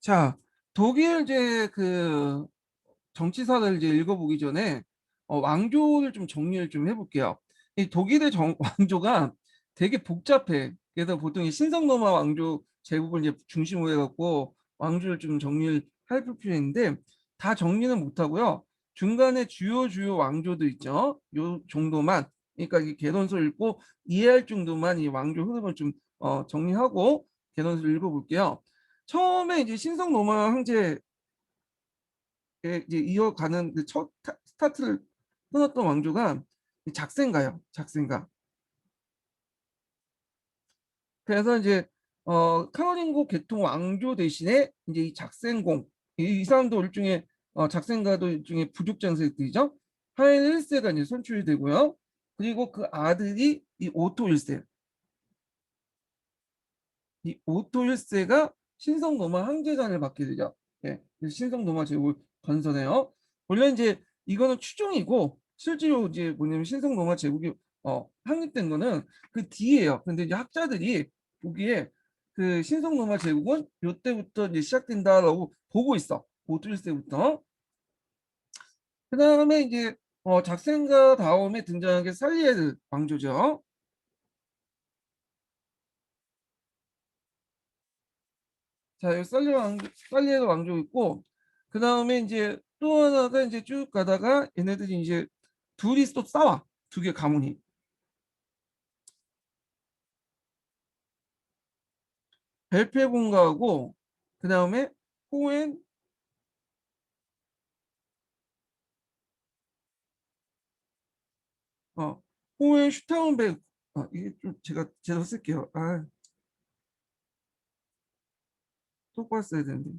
자, 독일 이제 그 정치사를 이제 읽어보기 전에 왕조를 좀 정리를 좀 해볼게요. 이 독일의 왕조가 되게 복잡해. 그래서 보통 이 신성로마 왕조 제국을 이제 중심으로 해갖고 왕조를 좀 정리를 할 필요인데 다 정리는 못하고요. 중간에 주요 왕조도 있죠. 요 정도만. 그러니까 이 개론서 읽고 이해할 정도만 이 왕조 흐름을 좀 정리하고 개론서 읽어볼게요. 처음에 이제 신성 로마 황제에 이제 이어가는 그 첫 스타트를 끊었던 왕조가 작센가요. 작센가. 그래서 이제 카로링고 계통 왕조 대신에 이제 이 작센공 이 사람도 일종의 작센가도 일종의 부족 장색들이죠. 하인 1세가 이제 선출이 되고요. 그리고 그 아들이 이 오토 1세. 이 오토 1세가 신성 로마 황제관을 맡게 되죠. 예, 신성 로마 제국을 건설해요. 원래 이제 이거는 추정이고 실제로 이제 뭐냐면 신성 로마 제국이 확립된 거는 그 뒤에요. 근데 이제 학자들이 보기에 그 신성 로마 제국은 요때부터 이제 시작된다라고 보고 있어. 오토 1세부터. 그 다음에 이제 작센가 다음에 등장한 게 살리에르 왕조죠. 자, 여기 살리에르 왕조 있고, 그 다음에 이제 또 하나가 이제 쭉 가다가 얘네들이 이제 둘이 또 싸워. 두 개 가문이. 벨페본가하고, 그 다음에 호엔, 어, 호엔 슈타운베, 이게 좀 제가 제대로 쓸게요. 아, 똑바로 써야 되는데.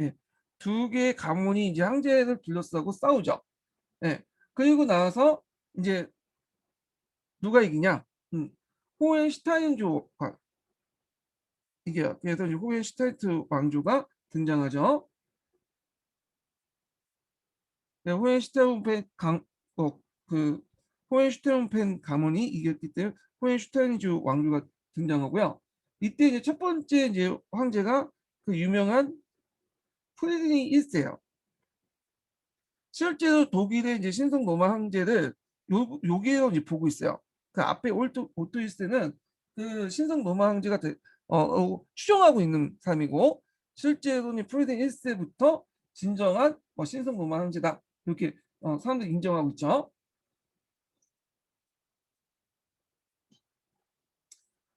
예. 두 개의 가문이 이제 황제를 둘러싸고 싸우죠. 예. 그리고 나서 이제 누가 이기냐? 음, 호헨슈타인조가 이게요. 그래서 이제 호헨슈타이트 왕조가 등장하죠. 네, 그 호헨슈타인펜 가문이 이겼기 때문에 호헨슈타인주 왕조가 등장하고요. 이때 이제 첫 번째 이제 황제가 그 유명한 프리드리히 1세예요. 실제로 독일의 이제 신성 로마 황제를 여기로 이제 보고 있어요. 그 앞에 오토 1세는 그 신성 로마 황제가 추정하고 있는 사람이고 실제로는 프리드리히 1세부터 진정한 신성 로마 황제다. 이렇게 사람들이 인정하고 있죠.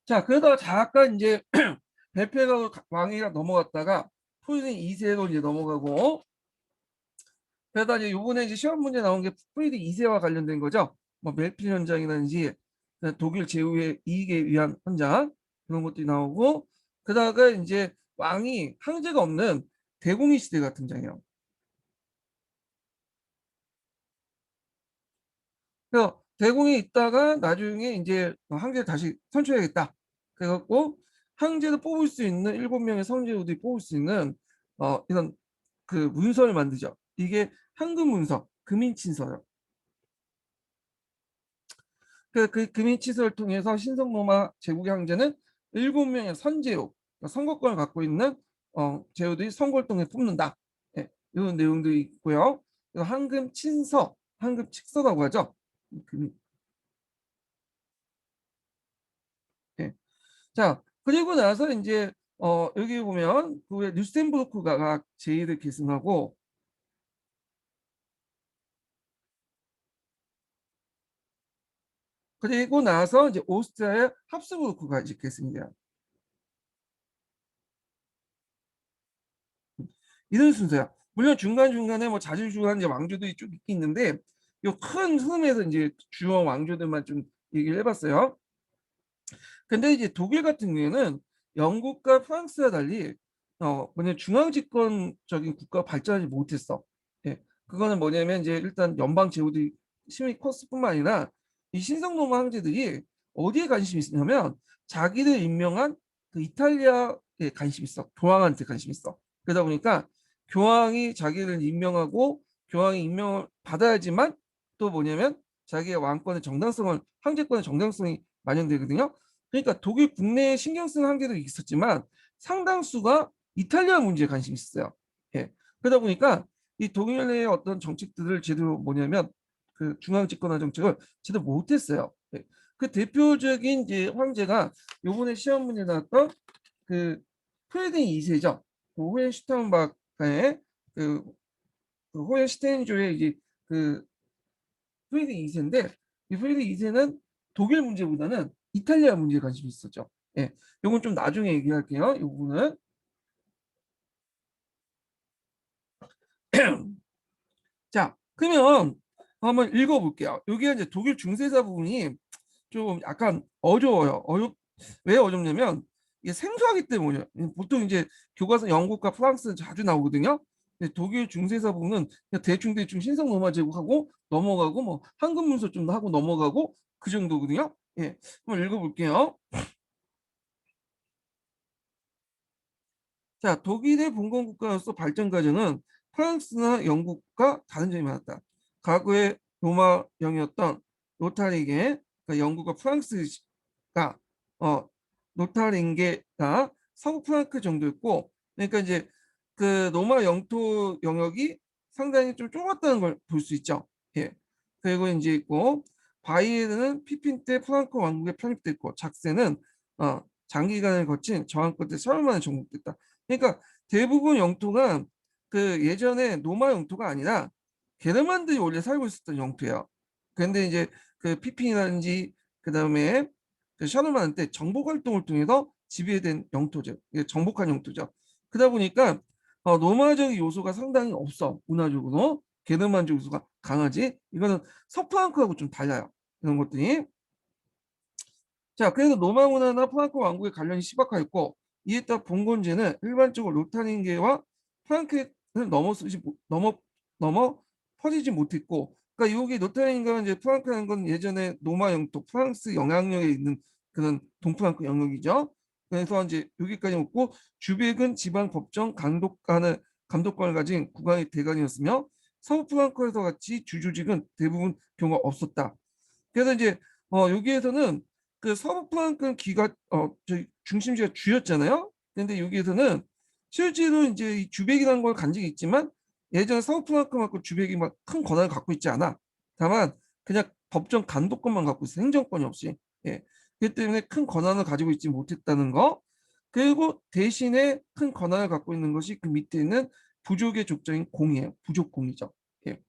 자, 그러다가 잠깐 이제 벨페가 왕위가 넘어갔다가 프리드 2세로 이제 넘어가고 그러다 이제 요번에 이제 시험 문제 나온 게 프리드 2세와 관련된 거죠. 뭐 멜필 현장이라든지 독일 제후의 이익에 위한 현장 그런 것들이 나오고 그러다가 이제 왕이 황제가 없는 대공의 시대가 등장해요. 그래서 대공이 있다가 나중에 이제 황제를 다시 선출해야겠다. 그래갖고 황제를 뽑을 수 있는 7명의 선제후들이 뽑을 수 있는 이런 그 문서를 만들죠. 이게 황금 문서, 금인친서요. 그 금인친서를 통해서 신성로마 제국의 황제는 7명의 선제후, 그러니까 선거권을 갖고 있는 제후들이 선거를 통해 뽑는다. 예, 이런 내용들이 있고요. 황금 친서, 황금 칙서라고 하죠. 금인. 예. 자, 그리고 나서 이제 여기 보면 그왜 뉴스템부르크가 제의를 계승하고 그리고 나서 이제 오스트리아의 합스부르크가 이제 계승이 돼요. 이런 순서야. 물론 중간중간에 뭐 자주주한 이제 왕조들이 쭉 있긴 있는데 이 큰 흐름에서 이제 주요 왕조들만 좀 얘기를 해봤어요. 근데 이제 독일 같은 경우에는 영국과 프랑스와 달리 뭐냐 중앙 집권적인 국가 발전하지 못했어. 예. 그거는 뭐냐면 이제 일단 연방 제국이 심히 컸을 뿐만 아니라 이 신성로마 황제들이 어디에 관심이 있냐면 자기를 임명한 그 이탈리아에 관심이 있어. 교황한테 관심이 있어. 그러다 보니까 교황이 자기를 임명하고 교황이 임명을 받아야지만 또 뭐냐면 자기의 왕권의 정당성을 황제권의 정당성이 반영되거든요. 그러니까 독일 국내에 신경 쓰는 황제도 있었지만 상당수가 이탈리아 문제에 관심이 있었어요. 예. 그러다 보니까 이 독일 내의 어떤 정책들을 제대로 뭐냐면 그 중앙 집권화 정책을 제대로 못했어요. 예. 그 대표적인 이제 황제가 요번에 시험 문제 나왔던 그 프레드링 2세죠. 그 호헨슈타인바크의 그, 그 호헨슈타인조의 이제 그 프리드 2세인데 이 프리드 2세는 독일 문제보다는 이탈리아 문제에 관심이 있었죠. 예, 요건 좀 나중에 얘기할게요. 이 부분은. 자, 그러면 한번 읽어볼게요. 여기가 이제 독일 중세사 부분이 좀 약간 어려워요. 왜 어렵냐면 이게 생소하기 때문이에요. 보통 이제 교과서 영국과 프랑스는 자주 나오거든요. 근데 독일 중세사 부분은 그냥 대충 신성 로마 제국하고 넘어가고 뭐 한글 문서 좀 하고 넘어가고 그 정도거든요. 예, 한번 읽어볼게요. 자, 독일의 봉건 국가로서 발전 과정은 프랑스나 영국과 다른 점이 많았다. 과거의 로마령이었던 로타링게, 그러니까 영국과 프랑스가 로타링게가 서부 프랑크 정도였고, 그러니까 이제 그 로마 영토 영역이 상당히 좀 좁았다는 걸 볼 수 있죠. 예. 그리고 이제 있고 바이에르는 피핀 때 프랑크 왕국에 편입됐고, 작세는 장기간을 거친 저항권 때 4월 만에 정복됐다. 그러니까 대부분 영토가 그 예전에 로마 영토가 아니라 게르만들이 원래 살고 있었던 영토예요. 그런데 이제 그 피핀이라든지 그다음에 그 샤르만 때 정복 활동을 통해서 지배된 영토죠. 이게 정복한 영토죠. 그러다 보니까 로마적 요소가 상당히 없어. 문화적으로 게르만적 요소가 강하지. 이거는 서프랑크하고 좀 달라요. 이런 것들이. 자, 그래서 로마 문화나 프랑크 왕국의 관련이 시박하였고 이에 따라 봉건제는 일반적으로 루타닌계와 프랑크를 넘어 퍼지지 못했고, 그러니까 여기 루타닌과 이제 프랑크라는 건 예전에 로마 영토 프랑스 영향력에 있는 그런 동프랑크 영역이죠. 그래서 이제 여기까지 먹고 주백은 지방 법정 감독관을 가진 국왕의 대관이었으며 서부 프랑크에서 같이 주조직은 대부분 경우가 없었다. 그래서 이제 여기에서는 그 서부 프랑크는 저희 중심지가 주였잖아요. 근데 여기에서는 실제로 이제 이 주백이라는 걸 간 적이 있지만 예전 서부 프랑크만큼 주백이 막 큰 권한을 갖고 있지 않아. 다만 그냥 법정 감독권만 갖고 있어. 행정권이 없이. 예. 그렇기 때문에 큰 권한을 가지고 있지 못했다는 거. 그리고 대신에 큰 권한을 갖고 있는 것이 그 밑에 있는 부족의 족적인 공이에요. 부족공이죠. 예.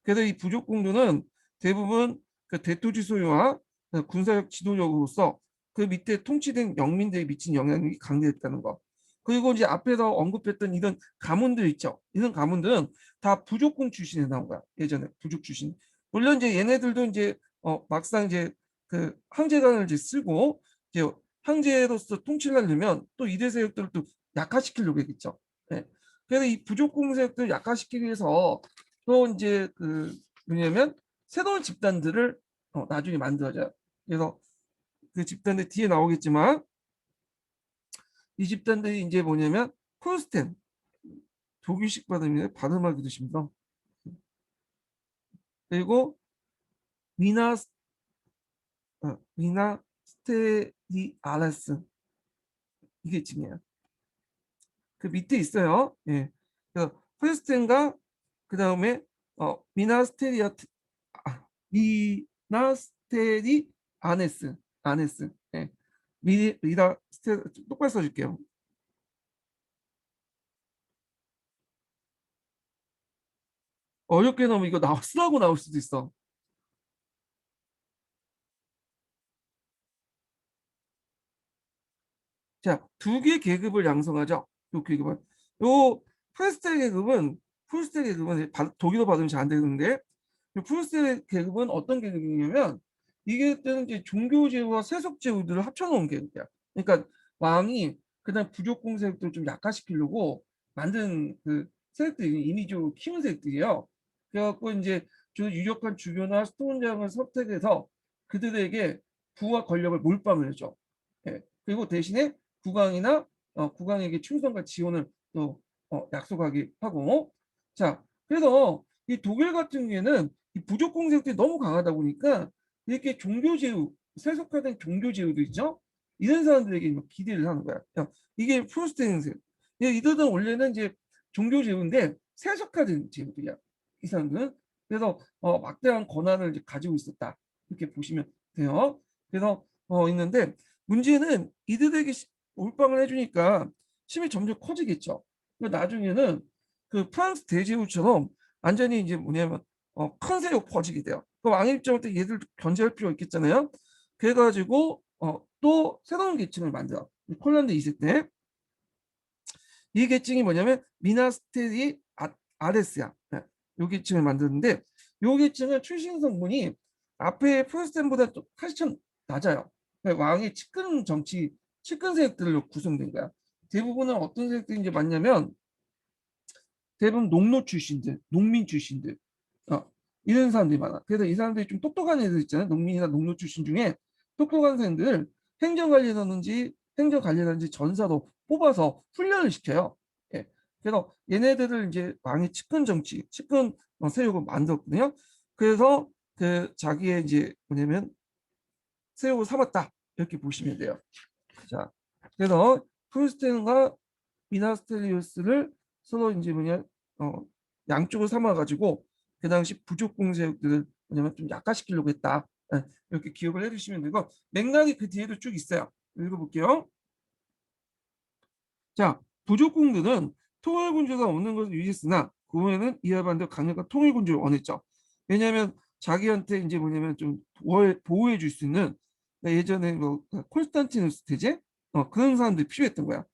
그래서 이 부족공들은 대부분 그 대토지 소유와 군사력 지도력으로서 그 밑에 통치된 영민들에 미친 영향력이 강대했다는 거. 그리고 이제 앞에서 언급했던 이런 가문들 있죠. 이런 가문들은 다 부족공 출신에 나온 거야. 예전에 부족 출신. 물론 이제 얘네들도 이제 막상 이제 그 황제관을 이제 쓰고 이제 황제로서 통치를 하려면 또 이대 세력들을 또 약화시키려고 했겠죠. 네. 그래서 이 부족공 세력들을 약화시키기 위해서 또 이제 그 뭐냐면 새로운 집단들을 나중에 만들어져요. 그래서 그 집단들 뒤에 나오겠지만 이 집단들이 이제 뭐냐면 콘스텐 독일식 발음이에요. 발음하기도 힘들어. 그리고 미나 미나 스테리아레스 이게 지금이에요. 그 밑에 있어요. 예. 그래서 콘스텐과 그 다음에 미나스테리아 미나스테리 아네스. 예. 미나 스테 똑바로 써줄게요. 어렵게 넣으면 이거 쓰라고 나올 수도 있어. 자, 두 개 계급을 양성하죠. 요 계급은. 요 풀스택 계급은 독일어 발음이 잘 안 되는데 요 풀스택 계급은 어떤 계급이냐면 이게 때는 이제 종교제와 세속제도들을 합쳐놓은 계급이야. 그러니까 왕이 그다음 부족 공세력들을 좀 약화시키려고 만든 그 세력들이 이미지로 키운 세력들이에요. 그래갖고 이제 유력한 주교나 스톤장을 선택해서 그들에게 부와 권력을 몰빵을 해줘. 예. 그리고 대신에 국왕에게 충성과 지원을 또 약속하게 하고. 자, 그래서 이 독일 같은 경우에는 이 부족 공세력들이 너무 강하다 보니까 이렇게 종교 제후, 세속화된 종교 제후도 있죠. 이런 사람들에게 막 기대를 하는 거야. 야, 이게 프로스트 행세. 이들은 원래는 이제 종교 제후인데 세속화된 제후들이야. 이 사람들은. 그래서 막대한 권한을 이제 가지고 있었다. 이렇게 보시면 돼요. 그래서 있는데 문제는 이들에게 올빵을 해주니까 힘이 점점 커지겠죠. 나중에는 그 프랑스 대제후처럼 완전히 이제 뭐냐면 큰 세력 퍼지게 돼요. 그 왕의 입장을 때 얘들 견제할 필요가 있겠잖아요. 그래가지고 또 새로운 계층을 만들어. 폴란드 2세 때. 이 계층이 뭐냐면 미나스테리 아레스야. 네. 이 계층을 만드는데 이 계층은 출신 성분이 앞에 프로테스탄보다 좀 사실상 낮아요. 그러니까 왕의 측근 정치, 측근 세력들로 구성된 거야. 대부분은 어떤 세력들이 이제 많냐면 대부분 농노 출신들, 농민 출신들, 이런 사람들이 많아. 그래서 이 사람들이 좀 똑똑한 애들 있잖아요. 농민이나 농노 출신 중에 똑똑한 사람들 행정관리라든지 행정관리라든지 전사로 뽑아서 훈련을 시켜요. 예. 그래서 얘네들을 이제 왕의 측근 정치, 측근 세력을 만들었거든요. 그래서 그 자기의 이제 뭐냐면 세력을 삼았다 이렇게 보시면 돼요. 자, 그래서 프루스텐과 미나스테리우스를 서로 이제 뭐냐 양쪽을 삼아가지고 그 당시 부족 공세력들을 뭐냐면 좀 약화시키려고 했다. 예, 이렇게 기억을 해주시면 되고 맥락이 그 뒤에도 쭉 있어요. 읽어볼게요. 자, 부족공들은 통일군주가 없는 것을 유지했으나 그 후에는 이와 반대로 강력한 통일군주를 원했죠. 왜냐하면 자기한테 이제 뭐냐면 좀 보호해 줄 수 있는 예전에 뭐 콘스탄티누스 대제 그런 사람들이 필요했던 거야.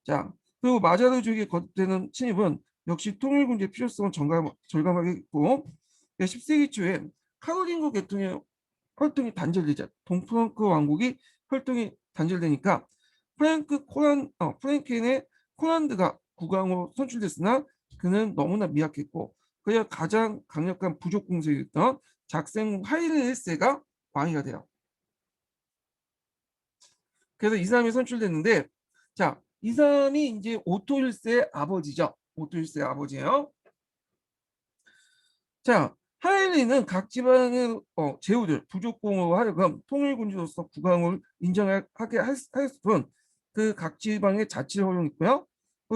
자, 그리고 마자르족의 거듭되는 침입은 역시 통일군주의 필요성을 절감하게 했고 10세기 초에 카로lingo 계통의 활동이 단절되자 동프랑크 왕국이 활동이 단절되니까 프랭켄의 콜란드가 국왕으로 선출됐으나 그는 너무나 미약했고 그야 가장 강력한 부족 공세였던 작생 하일리 1세가 왕이가 돼요. 그래서 이 사람이 선출됐는데 자, 이 사람이 이제 오토 1세 아버지죠. 오토 1세 아버지예요. 자, 하일리는 각 지방의 제후들 부족공으로 하여금 통일군주로서 국왕을 인정하게 했을 뿐 그 각 지방의 자치를 허용했고요.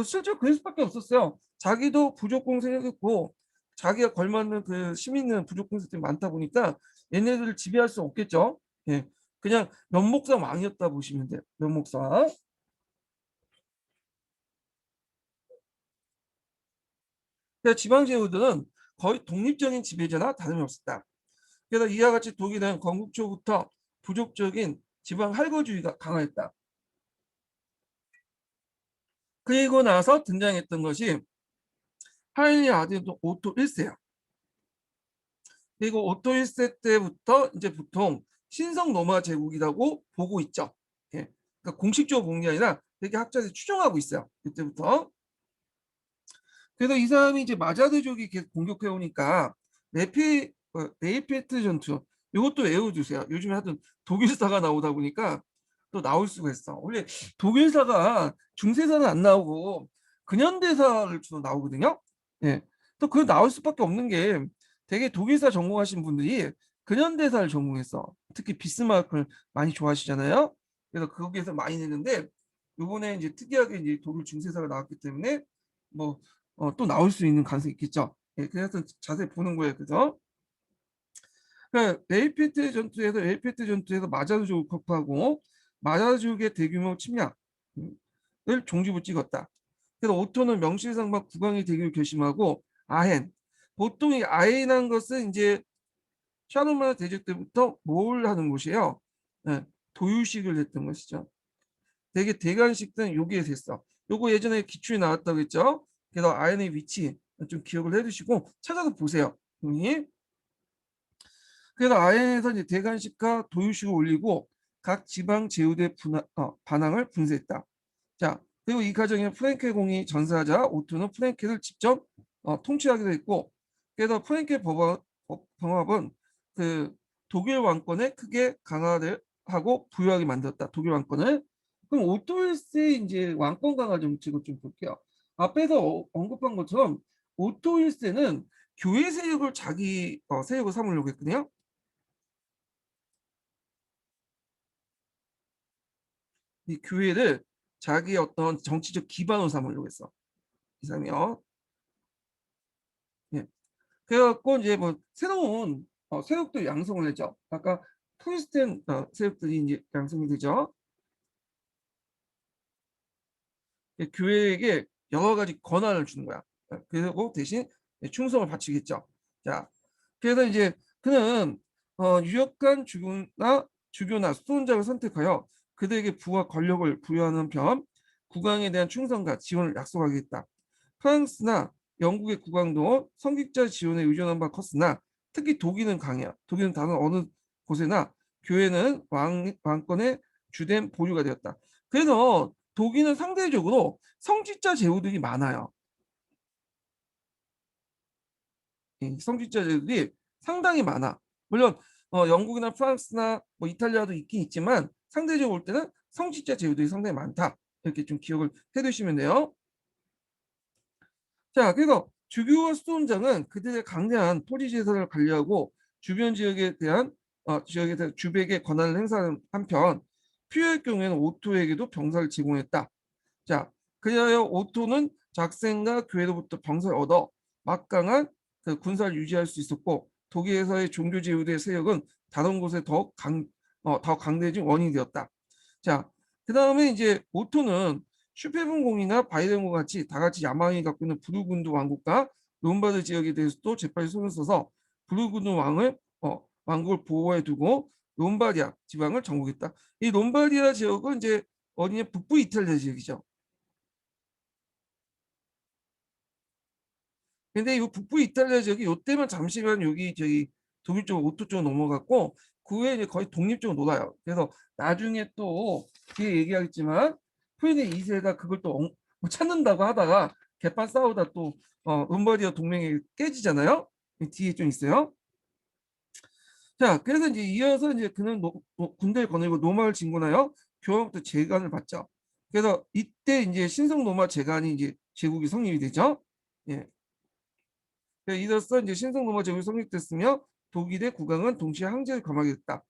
실제로 그럴 수밖에 없었어요. 자기도 부족공 생겼고 자기가 걸맞는 그 시민은 부족공 세력이 많다 보니까 얘네들을 지배할 수 없겠죠. 예, 그냥 면목상 왕이었다 보시면 돼요. 면목상. 지방 제후들은 거의 독립적인 지배자나 다름이 없었다. 그래서 이와 같이 독일은 건국 초부터 부족적인 지방 할거주의가 강화했다. 그리고 나서 등장했던 것이 하인리 아들도 오토 1세야. 그리고 오토 1세 때부터 이제 보통 신성 로마 제국이라고 보고 있죠. 예. 그러니까 공식적으로 본 게 아니라 되게 학자들이 추정하고 있어요. 그때부터. 그래서 이 사람이 이제 마자르족이 계속 공격해 오니까 네이페트 전투 이것도 외워두세요. 요즘에 하여튼 독일사가 나오다 보니까 또 나올 수가 있어. 원래 독일사가 중세사는 안 나오고 근현대사를 주로 나오거든요. 예. 또 그 나올 수밖에 없는 게 되게 독일사 전공하신 분들이 근현대사를 전공했어. 특히 비스마르크를 많이 좋아하시잖아요. 그래서 거기에서 많이 내는데 이번에 이제 특이하게 이제 독일 중세사가 나왔기 때문에 뭐 또 나올 수 있는 가능성이 있겠죠. 예, 그래서 자세히 보는 거예요. 그죠? 그러니까 에이페트 전투에서 마자르족을 격파하고 마자르족의 대규모 침략을 종지부 찍었다. 그래서 오토는 명실상부한 국왕이 되기를 결심하고 아헨. 보통 이 아헨한 것은 이제 샤르마르 대제 때부터 뭘 하는 곳이에요? 예, 도유식을 했던 것이죠. 되게 대관식 등 여기에서 했어. 요거 예전에 기출에 나왔다고 했죠. 그래서 아연의 위치 좀 기억을 해두시고 찾아서 보세요. 그래서 아연에서 이제 대관식과 도유식을 올리고 각 지방 제후대 반항을 분쇄했다. 자, 그리고 이 과정에 프랭케 공이 전사하자 오토는 프랭케를 직접 통치하기도 했고, 그래서 프랭케 병합은 그 독일 왕권에 크게 강화를 하고 부유하게 만들었다. 독일 왕권을. 그럼 오토 1세 이제 왕권 강화 정책을 좀 볼게요. 앞에서 언급한 것처럼 오토 1세는 교회 세력을 자기 세력으로 삼으려고 했거든요. 이 교회를 자기의 어떤 정치적 기반으로 삼으려고 했어. 이 사람이요. 예. 그래 갖고 이제 뭐 새로운 세력도 양성을 했죠. 아까 프로테스탄 세력들이 인제 양성이 되죠. 예, 교회에게 여러 가지 권한을 주는 거야. 그리고 대신 충성을 바치겠죠. 자, 그래서 이제 그는 유력한 주교나 수도원장을 선택하여 그들에게 부와 권력을 부여하는 겸 국왕에 대한 충성과 지원을 약속하겠다. 프랑스나 영국의 국왕도 성직자 지원에 의존한 바 컸으나 특히 독일은 강해요. 독일은 다른 어느 곳에나 교회는 왕권의 주된 보류가 되었다. 그래서 독일은 상대적으로 성직자 제후들이 많아요. 성직자 제후들이 상당히 많아. 물론 영국이나 프랑스나 뭐 이탈리아도 있긴 있지만 상대적으로 볼 때는 성직자 제후들이 상당히 많다. 이렇게 좀 기억을 해두시면 돼요. 자, 그래서 주교와 수도원장은 그들의 강대한 토지 재산을 관리하고 주변 지역에 대한 주백의 권한을 행사하는 한편 필요할 경우에는 오토에게도 병사를 제공했다. 자, 그리하여 오토는 작센과 교회로부터 병사를 얻어 막강한 그 군사를 유지할 수 있었고 독일에서의 종교 제후대 세력은 다른 곳에 더 강대해진 원인이 되었다. 자, 그 다음에 이제 오토는 슈페븐공이나 바이든과 같이 다 같이 야망이 갖고 있는 부르군드 왕국과 롬바드 지역에 대해서도 재빨리 손을 써서 부르군드 왕국을 보호해 두고 롬바디아 지방을 정복했다. 이 롬바디아 지역은 이제 어디냐 북부 이탈리아 지역이죠. 근데 이 북부 이탈리아 지역이 요때만 잠시만 여기 저기 독일 쪽 오토 쪽 넘어갔고 그 후에 이제 거의 독립적으로 놀아요. 그래서 나중에 또 뒤에 얘기하겠지만 프리드 2세가 그걸 또 뭐 찾는다고 하다가 개판 싸우다 또 롬바디아 동맹이 깨지잖아요. 뒤에 좀 있어요. 자, 그래서 이제 이어서 이제 그는 군대를 거느리고 노마를 진군하여 교황부터 재관을 받죠. 그래서 이때 이제 신성 노마 재관이 이제 제국이 성립이 되죠. 예. 이로써 이제 신성로마 제국이 성립됐으며 독일의 국왕은 동시에 황제를 겸하게 됐다.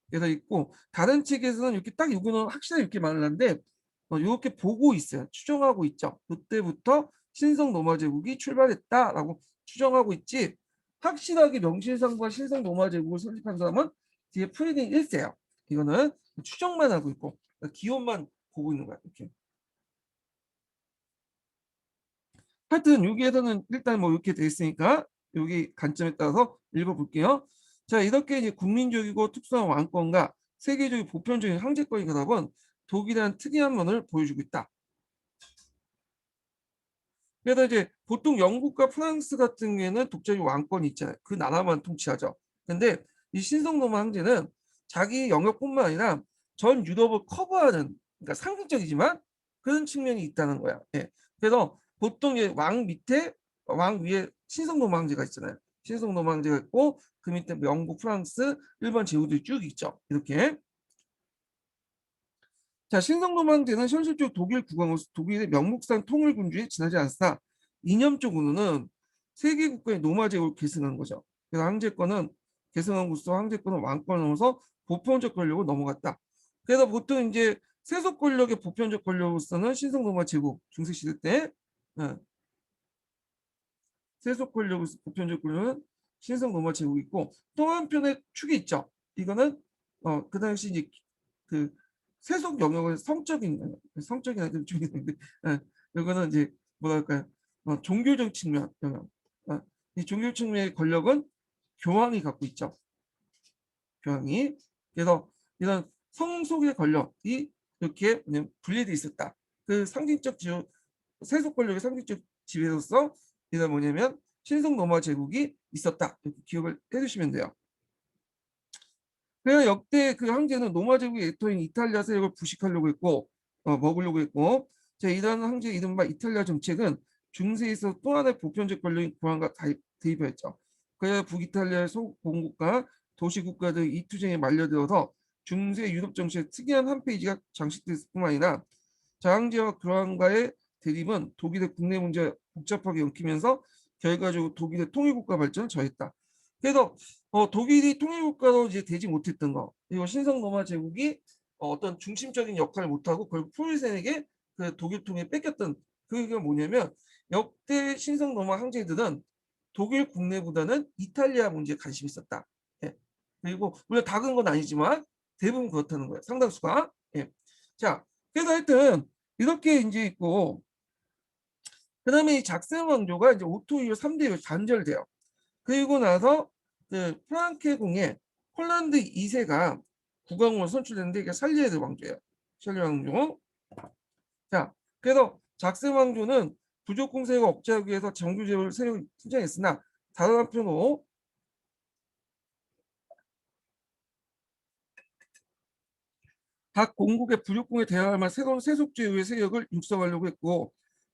그래서 있고 다른 책에서는 이렇게 딱 이거는 확실하게 이렇게 말을 하는데 이렇게 보고 있어요. 추정하고 있죠. 그때부터 신성로마 제국이 출발했다라고 추정하고 있지 확실하게 명실상부한 신성로마 제국을 설립한 사람은 뒤에 프리딩 1세예요. 이거는 추정만 하고 있고 기원만 보고 있는 거야. 이렇게. 하여튼 여기에서는 일단 뭐 이렇게 돼 있으니까 여기 관점에 따라서 읽어볼게요. 자, 이렇게 이제 국민적이고 특수한 왕권과 세계적인 보편적인 황제권이 가다본 독일이라는 특이한 면을 보여주고 있다. 그래서 이제 보통 영국과 프랑스 같은 경우에는 독자적 왕권이 있잖아요. 그 나라만 통치하죠. 근데 이 신성로마 황제는 자기 영역뿐만 아니라 전 유럽을 커버하는 그러니까 상징적이지만 그런 측면이 있다는 거야. 예. 그래서 보통 이제 왕 밑에 왕 위에 신성로마 황제가 있잖아요. 신성로마 황제가 있고 그 밑에 영국, 프랑스, 일반 제후들이 쭉 있죠. 이렇게. 자, 신성로망제는 현실적 독일 국왕으로서 독일의 명목상 통일군주에 지나지 않았으나 이념적으로는 세계 국가의 노마 제국을 계승한 거죠. 그래서 황제권은 계승함으로써 황제권은 왕권으로서 보편적 권력으로 넘어갔다. 그래서 보통 이제 세속 권력의 보편적 권력으로서는 신성로마 제국 중세 시대 때 세속 권력으로서 보편적 권력은 신성로마 제국이 있고 또 한편의 축이 있죠. 이거는 그 당시 이제 그 세속 영역을 성적인 아이들 중에 있는데 이거는 이제 뭐랄까요 종교적 측면 영역 이 종교 측면의 권력은 교황이 갖고 있죠. 교황이 그래서 이런 성속의 권력이 이렇게 분리돼 있었다. 그 상징적 지요 세속 권력의 상징적 지배로서 이게 뭐냐면 신성 로마 제국이 있었다. 이렇게 기억을 해주시면 돼요. 그래서 역대 그 황제는 로마 제국의 애토인 이탈리아 세력을 부식하려고 했고 먹으려고 했고 이러한 황제의 이른바 이탈리아 정책은 중세에서 또 하나의 보편적 권력인 교황과 대입하였죠. 그래서 북이탈리아의 소공국가 도시국가들 이 투쟁에 말려들어서 중세 유럽 정치의 특이한 한 페이지가 장식됐을 뿐만 아니라 자황제와 교황과의 대립은 독일의 국내 문제와 복잡하게 엮이면서 결과적으로 독일의 통일국가 발전을 저했다. 그래서 독일이 통일국가로 이제 되지 못했던 거, 그리고 신성 로마 제국이 어떤 중심적인 역할을 못하고 결국 프로이센에게 그 독일 통일을 뺏겼던 그게 뭐냐면 역대 신성 로마 황제들은 독일 국내보다는 이탈리아 문제에 관심이 있었다. 예. 그리고 물론 다 그런 건 아니지만 대부분 그렇다는 거예요. 상당수가. 예. 자, 그래서 하여튼 이렇게 이제 있고 그다음에 이 작센 왕조가 이제 오토 이후 3대로 단절돼요. 그리고 나서 그 프랑케 공의 폴란드 2세가 국왕으로 선출됐는데 이게 샬리에르 왕조예요. 샬리 왕조. 자, 그래서 작센 왕조는 부족 공세를 억제하기 위해서 정규 제도를 새로 신청했으나 다른 한편으로 각 공국의 부족공에 대항할 새로운 세속제후의 세력을 육성하려고 했고,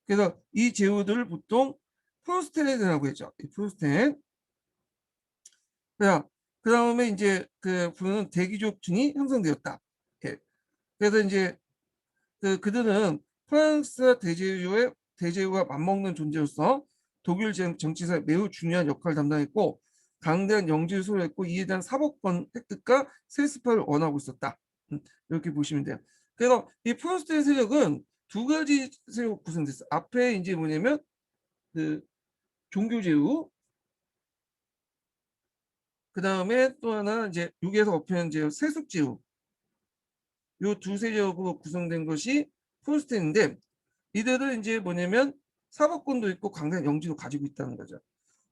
그래서 이 제후들을 보통 프로스테라고 했죠. 프로스텐. 그 다음에 이제 그 부르는 대귀족층이 형성되었다. 예. 그래서 이제 그들은 프랑스 대제후와 맞먹는 존재로서 독일 정치사에 매우 중요한 역할을 담당했고 강대한 영지를 소유했고 이에 대한 사법권 획득과 세습화를 원하고 있었다. 이렇게 보시면 돼요. 그래서 이 프로스트 세력은 두 가지 세력 구성됐어. 앞에 이제 뭐냐면 그 종교제후, 그 다음에 또 하나 이제 여기에서 업혀는 이제 세속제후. 요 두 세력으로 구성된 것이 프로스트인데 이들은 이제 뭐냐면 사법권도 있고 강한 영지도 가지고 있다는 거죠.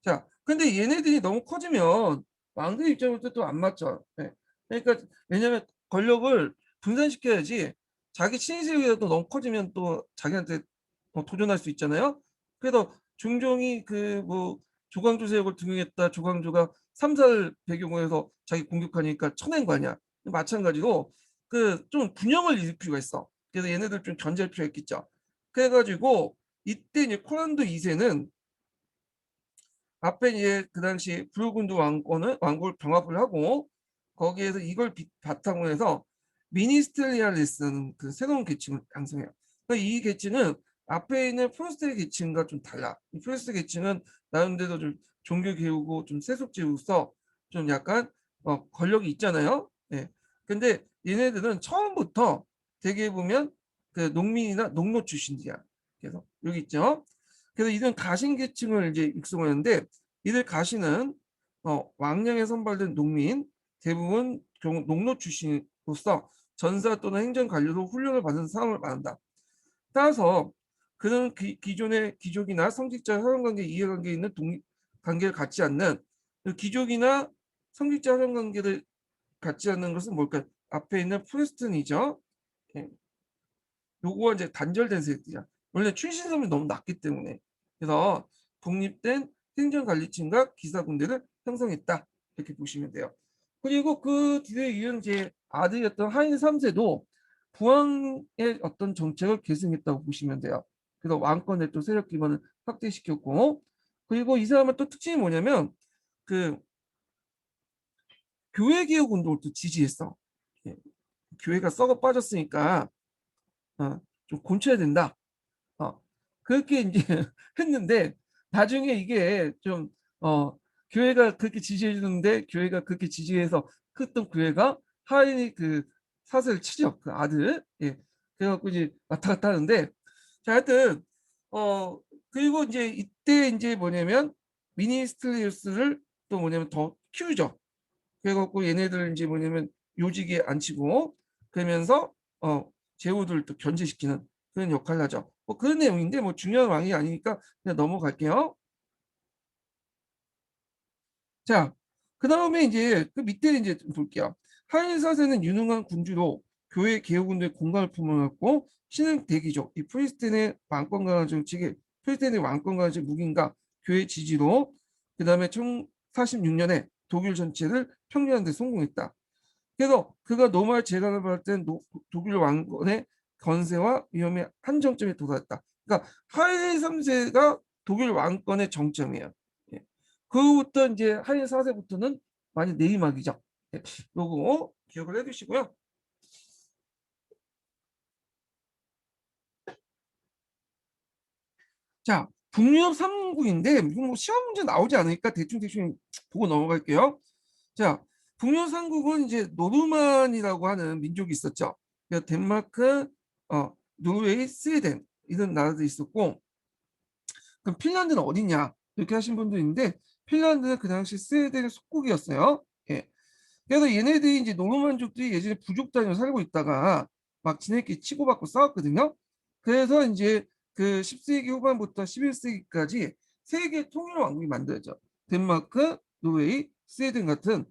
자, 근데 얘네들이 너무 커지면 왕들 입장으로도 또 안 맞죠. 네. 그러니까 왜냐면 권력을 분산시켜야지 자기 친위세력이라도 너무 커지면 또 자기한테 도전할 수 있잖아요. 그래서 중종이 그 뭐 조광조 세력을 등용했다. 조광조가 삼살 배경으로 해서 자기 공격하니까 쳐낸 거 아니야. 마찬가지로 그 좀 균형을 잃을 필요가 있어. 그래서 얘네들 좀 견제할 필요가 있겠죠. 그래가지고 이때 이제 폴란드 2세는 앞에 이제 그 당시 부르군드 왕국을 병합을 하고 거기에서 이걸 바탕으로 해서 미니스트리알리스는 그 새로운 계층을 양성해요. 그러니까 이 계층은 앞에 있는 프로스트 계층과 좀 달라. 이 프로스트 계층은 나름대로 좀 종교 개우고 좀 세속지로서 좀 약간 권력이 있잖아요. 네. 근데 얘네들은 처음부터 되게 보면 그 농민이나 농노 출신들이야. 그래서 여기 있죠. 그래서 이런 가신 계층을 이제 육성하는데 이들 가시는 왕령에 선발된 농민 대부분 경우 농노 출신으로서 전사 또는 행정 관료로 훈련을 받은 사람을 말한다. 따라서 그는 기존의 귀족이나 성직자 혈연관계 이해관계에 있는 독립 관계를 갖지 않는 귀족이나 성직자 혈연관계를 갖지 않는 것은 뭘까요? 앞에 있는 프레스턴이죠. 예. 요거와 이제 단절된 세력들이야. 원래 출신섬이 너무 낮기 때문에. 그래서 독립된 행정관리층과 기사군대를 형성했다. 이렇게 보시면 돼요. 그리고 그 뒤에 이은 제 아들이었던 하인 3세도 부왕의 어떤 정책을 계승했다고 보시면 돼요. 그래서 왕권의 또 세력 기반을 확대시켰고, 그리고 이 사람은 또 특징이 뭐냐면 그 교회 개혁 운동을 또 지지했어. 예. 교회가 썩어 빠졌으니까 좀 곤쳐야 된다. 어, 그렇게 이제 했는데 나중에 이게 좀 교회가 그렇게 지지해 주는데 교회가 그렇게 지지해서 했던 교회가 하인이 그 사슬을 치죠. 그 아들. 예. 그래갖고 이제 왔다 갔다 하는데 자 하여튼 그리고 이제 이때 이제 뭐냐면 미니스트리우스를 또 뭐냐면 더 키우죠. 그래갖고 얘네들 이제 뭐냐면 요직에 앉히고 그러면서 제후들 또 견제시키는 그런 역할을 하죠. 뭐 그런 내용인데 뭐 중요한 왕이 아니니까 그냥 넘어갈게요. 자, 그 다음에 이제 그 밑에 이제 좀 볼게요. 하인 사세는 유능한 군주로 교회 개혁운동에 공감을 품어왔고 신흥 대기죠. 이 프리스틴의 왕권과 정치계 프리스틴의 왕권과 정치 무기인가 교회 지지로 그 다음에 1046년에 독일 전체를 평리하는 데 성공했다. 그래서 그가 노말 재간을 받을 땐 독일 왕권의 건세와 위험의 한정점에 도달했다. 그러니까 하인 3세가 독일 왕권의 정점이에요. 예. 그부터 이제 하인 4세부터는 많이 내리막이죠. 예. 요거 기억을 해두시고요. 자, 북유럽 3국인데 이거 뭐 시험 문제 나오지 않으니까 대충 보고 넘어갈게요. 자, 북유럽 3국은 이제 노르만이라고 하는 민족이 있었죠. 그러니까 덴마크, 노르웨이, 스웨덴 이런 나라들이 있었고, 그럼 핀란드는 어디냐? 이렇게 하신 분도 있는데 핀란드는 그 당시 스웨덴의 속국이었어요. 예. 그래서 얘네들이 이제 노르만족들이 예전에 부족 단위로 살고 있다가 막 지네끼리 치고받고 싸웠거든요. 그래서 이제 그 10세기 후반부터 11세기까지 세계 통일 왕국이 만들어져. 덴마크, 노르웨이, 스웨덴 같은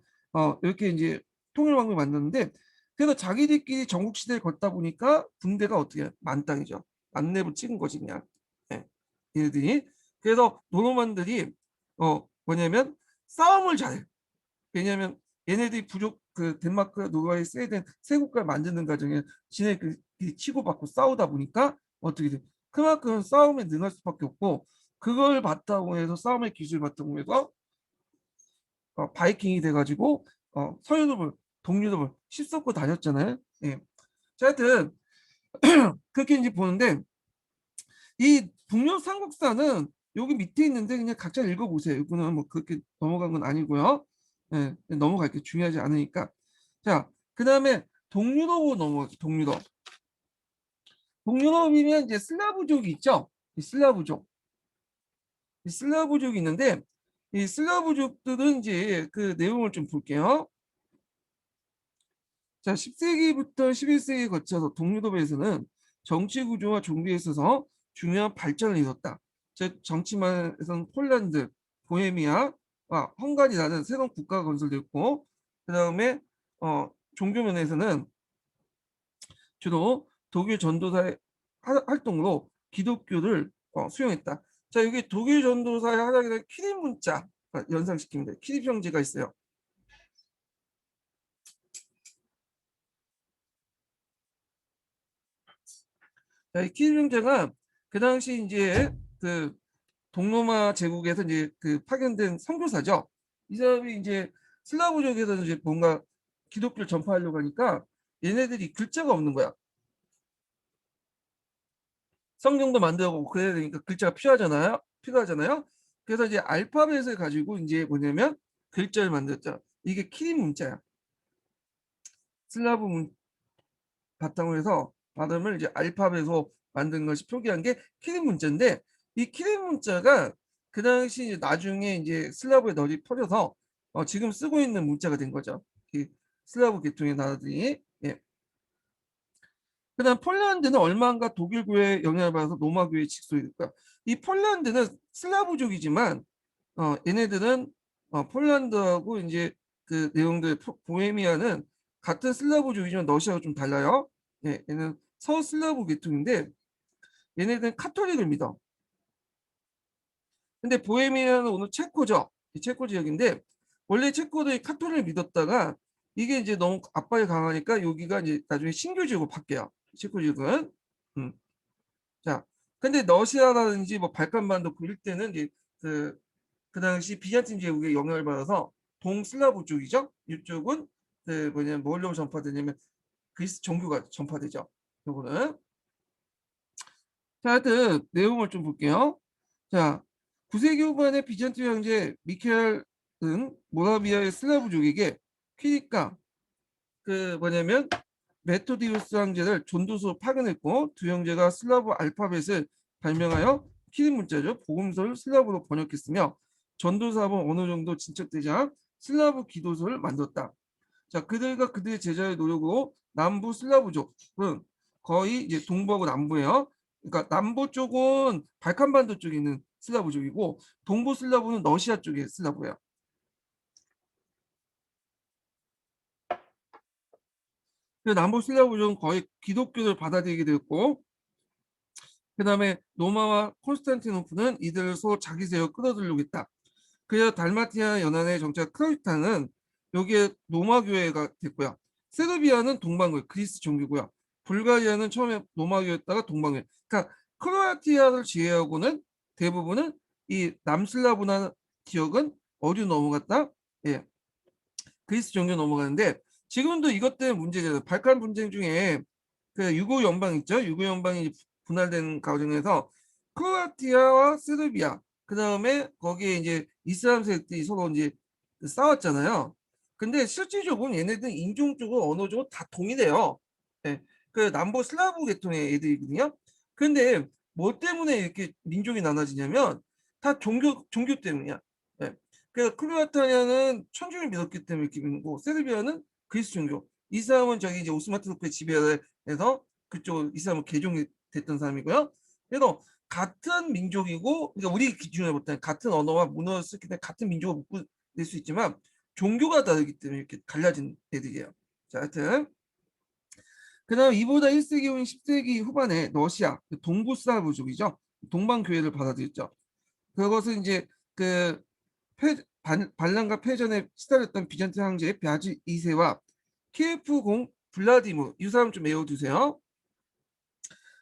이렇게 이제 통일 왕국이 만드는데, 그래서 자기들끼리 전국 시대를 걷다 보니까 군대가 어떻게 만땅이죠. 만렙을 찍은 거지 그냥. 예. 얘네들이. 그래서 노르만들이 뭐냐면 싸움을 잘해. 왜냐하면 얘네들이 부족 그 덴마크, 노르웨이, 스웨덴 세 국가를 만드는 과정에 지네끼리 치고받고 싸우다 보니까 어떻게 돼? 그만큼 싸움에 능할 수밖에 없고, 그걸 바탕으로 해서 싸움의 기술 바탕으로 해서 바이킹이 돼가지고 서유럽을 동유럽을 휩쓸고 다녔잖아요. 예. 자, 하여튼 그렇게 이제 보는데 이 북녘 삼국사는 여기 밑에 있는데 그냥 각자 읽어보세요. 이거는 뭐 그렇게 넘어간 건 아니고요. 예, 넘어갈게 중요하지 않으니까. 자, 그 다음에 동유럽으로 넘어가죠. 동유럽. 동유럽이면 이제 슬라브족이 있죠. 이 슬라브족. 이 슬라브족이 있는데 이 슬라브족들은 이제 그 내용을 좀 볼게요. 자, 10세기부터 11세기에 거쳐서 동유럽에서는 정치 구조와 종교에 있어서 중요한 발전을 이뤘다. 즉 정치만에서는 폴란드, 보헤미아, 헝가리라는 새로운 국가가 건설됐고, 그 다음에 종교 면에서는 주로 독일 전도사의 활동으로 기독교를 수용했다. 자, 여기 독일 전도사의 활약이라는 키립 문자 연상시킵니다. 키립 형제가 있어요. 자, 이 키립 형제가 그 당시 이제 그 동로마 제국에서 이제 그 파견된 선교사죠. 이 사람이 이제 슬라브족에서 이제 뭔가 기독교를 전파하려고 하니까 얘네들이 글자가 없는 거야. 성경도 만들고 그래야 되니까 글자가 필요하잖아요. 그래서 이제 알파벳을 가지고 이제 뭐냐면 글자를 만들었죠. 이게 키림 문자야. 슬라브 바탕으로 해서 발음을 이제 알파벳으로 만든 것이 표기한 게 키림 문자인데, 이 키림 문자가 그 당시 이제 나중에 이제 슬라브에 널리 퍼져서 지금 쓰고 있는 문자가 된 거죠. 이 슬라브 계통의 나라들이. 예. 그다음 폴란드는 얼마인가 독일교의 영향을 받아서 로마교의 직속이 됐다. 이 폴란드는 슬라브족이지만 얘네들은 폴란드하고 이제 그 내용들 보헤미아는 같은 슬라브족이지만 러시아가 좀 달라요. 예, 얘는 서슬라브 계통인데 얘네들은 카톨릭을 믿어. 근데 보헤미아는 오늘 체코죠. 이 체코 지역인데 원래 체코들이 카톨릭을 믿었다가 이게 이제 너무 압박이 강하니까 여기가 이제 나중에 신교 지역으로 바뀌어요. 체코 지역은. 음. 자, 근데 러시아라든지 뭐 발칸반도 그 일대는 이제 그 당시 비잔틴 제국의 영향을 받아서 동슬라브 쪽이죠. 이쪽은 그 뭐냐면 뭘로 전파되냐면 그리스 종교가 전파되죠. 요거는. 자, 하여튼 내용을 좀 볼게요. 자, 9세기 후반에 비잔틴 황제 미케알은 모라비아의 슬라브족에게 퀴리카 그 뭐냐면 메토디우스 황제를 존도수로 파견했고, 두 형제가 슬라브 알파벳을 발명하여 키리 문자죠. 복음서를 슬라브로 번역했으며 전도사업은 어느 정도 진척되자 슬라브 기도서를 만들었다. 자, 그들과 그들의 제자의 노력으로 남부 슬라브족은 거의 이제 동부하고 남부예요. 그러니까 남부 쪽은 발칸반도 쪽에 있는 슬라브족이고 동부 슬라브는 러시아 쪽의 슬라브예요. 남부 슬라브족은 거의 기독교를 받아들이게 되었고, 그 다음에 로마와 콘스탄티노플은 이들을 서로 자기 세력 끌어들이려고 했다. 그래서 달마티아 연안의 정치가 크로이타는 여기에 로마 교회가 됐고요. 세르비아는 동방교회, 그리스 종교고요. 불가리아는 처음에 로마 교회였다가 동방교회. 그러니까 크로아티아를 제외하고는 대부분은 이 남슬라브나 지역은 어디로 넘어갔다? 예, 그리스 종교 넘어가는데 지금도 이것 때문에 문제잖아요. 발칸 분쟁 중에 그 유고 연방 있죠? 유고 연방이 분할된 과정에서 크로아티아와 세르비아, 그 다음에 거기에 이제 이슬람 세력들이 서로 이제 싸웠잖아요. 근데 실질적으로 얘네들 인종적으로 언어적으로 다 동일해요. 예. 그 남부 슬라브 계통의 애들이거든요. 근데 뭐 때문에 이렇게 민족이 나눠지냐면 다 종교 때문이야. 예. 그래서 크로아티아는 천주를 믿었기 때문에 이렇게 믿는 거고, 세르비아는 그리스 종교. 이슬람은 저기 이제 오스만 투르크의 지배해서 그쪽 이슬람을 개종이 됐던 사람이고요. 그래서 같은 민족이고, 그러니까 우리 기준으로 볼 때는 같은 언어와 문화를 쓰기 때문에 같은 민족을 묶을 수 있지만 종교가 다르기 때문에 이렇게 갈라진 애들이에요. 자, 하여튼 그다음 이보다 1세기 후인 10세기 후반에 러시아, 그 동부슬라브족이죠. 동방교회를 받아들였죠. 그것은 이제 그 반란과 패전에 시달렸던 비잔틴 황제 벼지 2세와 키예프 공 블라디무, 이 사람 좀 외워두세요.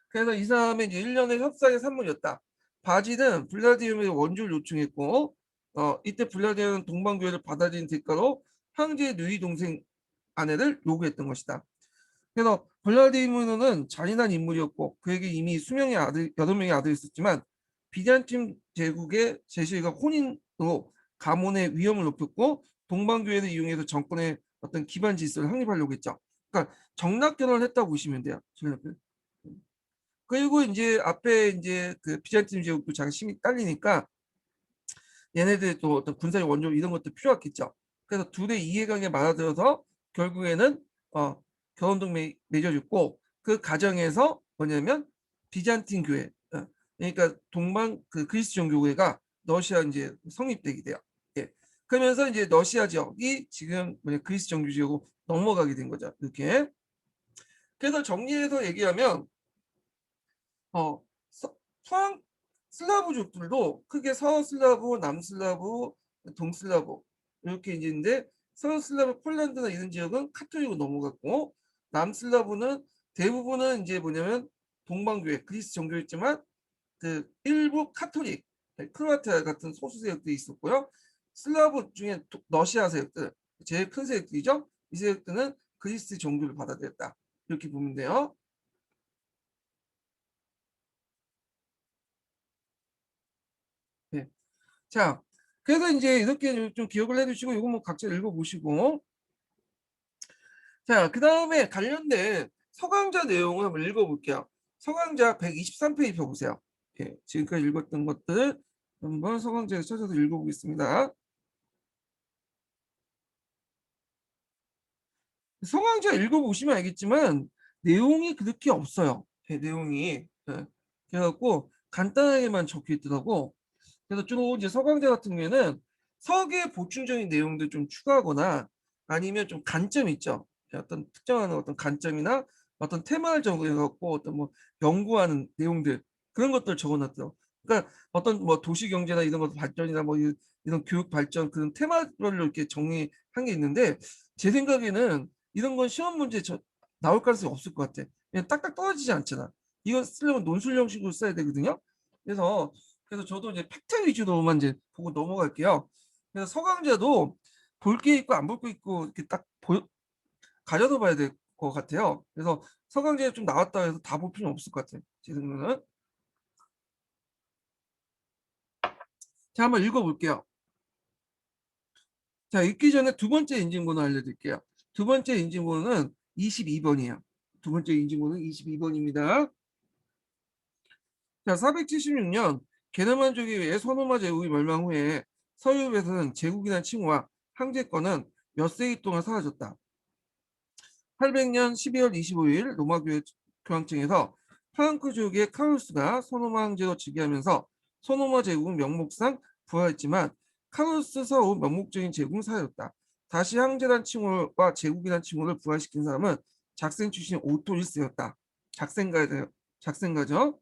그래서 이 사람의 이제 1년의 협상의 산물이었다. 바지는 블라디미르의 원조를 요청했고, 이때 블라디미르는 동방교회를 받아들인 대가로 황제의 누이 동생 아내를 요구했던 것이다. 그래서 블라디미르는 잔인한 인물이었고 그에게 이미 수명의 아들, 8명의 아들이 있었지만 비잔틴 제국의 제시가 혼인으로 가문의 위험을 높였고 동방교회를 이용해서 정권의 어떤 기반 질서를 확립하려고 했죠. 그러니까 정락 결혼을 했다고 보시면 돼요. 그리고 이제 앞에 이제 그 비잔틴 제국도 자기 힘이 딸리니까 얘네들이 또 어떤 군사의 원조 이런 것도 필요했겠죠. 그래서 둘의 이해관계 말아들어서 결국에는 결혼 동맹 맺어줬고 그 과정에서 뭐냐면 비잔틴 교회, 그러니까 동방 그 그리스 종교회가 러시아 이제 성립되게 돼요. 예. 그러면서 이제 러시아 지역이 지금 뭐냐 그리스 종교 지역으로 넘어가게 된 거죠. 이렇게. 그래서 정리해서 얘기하면 어, 서양 슬라브족들도 크게 서슬라브, 남슬라브, 동슬라브 이렇게 이제 있는데 서슬라브 폴란드나 이런 지역은 카톨릭으로 넘어갔고 남슬라브는 대부분은 이제 뭐냐면 동방교회 그리스 정교였지만 그 일부 카톨릭 크로아티아 같은 소수 세력들이 있었고요. 슬라브 중에 러시아 세력들 제일 큰 세력들이죠. 이 세력들은 그리스 종교를 받아들였다. 이렇게 보면 돼요. 네. 자, 그래서 이제 이렇게 좀 기억을 해두시고 이거 뭐 각자 읽어보시고 자, 그 다음에 관련된 서강자 내용을 한번 읽어볼게요. 서강자 123페이지 펴보세요. 예, 지금까지 읽었던 것들 한번 서강자에서 찾아서 읽어보겠습니다. 서강자 읽어보시면 알겠지만 내용이 그렇게 없어요. 예, 내용이. 예. 그래갖고 간단하게만 적혀 있더라고. 그래서 주로 이제 서강대 같은 경우에는 석의 보충적인 내용들 좀 추가하거나 아니면 좀 관점 있죠. 어떤 특정한 어떤 관점이나 어떤 테마를 적어갖고 어떤 뭐 연구하는 내용들 그런 것들 적어놨죠. 그러니까 어떤 뭐 도시 경제나 이런 것 발전이나 뭐 이런 교육 발전 그런 테마별로 이렇게 정리한 게 있는데 제 생각에는 이런 건 시험 문제 나올 가능성이 없을 것 같아. 그냥 딱딱 떨어지지 않잖아. 이거 쓰려면 논술 형식으로 써야 되거든요. 그래서 저도 이제 팩트 위주로만 이제 보고 넘어갈게요. 그래서 서강자도 볼 게 있고 안 볼 게 있고 이렇게 딱 가려서 봐야 될 것 같아요. 그래서 서강자에 좀 나왔다 해서 다 볼 필요는 없을 것 같아요. 제 생각은. 자, 한번 읽어볼게요. 자, 읽기 전에 두 번째 인증번호 알려드릴게요. 두 번째 인증번호는 22번이에요. 두 번째 인증번호는 22번입니다. 자, 476년 게르만족에 의해 소노마 제국이 멸망 후에 서유럽에서는 제국이란 칭호와 황제권은 몇 세기 동안 사라졌다. 800년 12월 25일 로마 교황청에서 프랑크족의 카루스가 소노마 황제로 즉위하면서 소노마 제국은 명목상 부활했지만 카루스 서후 명목적인 제국은 사라졌다. 다시 황제란 칭호와 제국이란 칭호를 부활시킨 사람은 작센 출신 오토 1세였다. 작센가죠.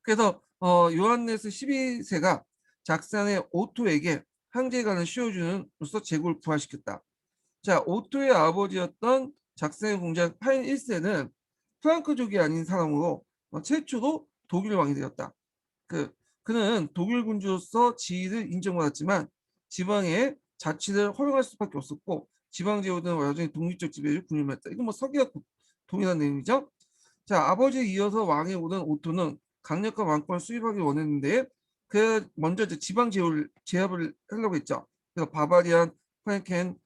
그래서 요한네스 12세가 작산의 오토에게 황제관을 씌워주는로서 제국을 부활시켰다. 자, 오토의 아버지였던 작센의 공작 파인 1세는 프랑크족이 아닌 사람으로 최초로 독일 왕이 되었다. 그 그는 독일 군주로서 지위를 인정받았지만 지방의 자치를 허용할 수밖에 없었고 지방 제후들은 여전히 독립적 지배를 군림했다. 이건 뭐 서기와 동일한 내용이죠. 자, 아버지에 이어서 왕에 오른 오토는 강력한 왕권을 수립하기 원했는데 그 먼저 이제 지방 제압을 하려고 했죠. 그래서 바바리안, 프랭켄,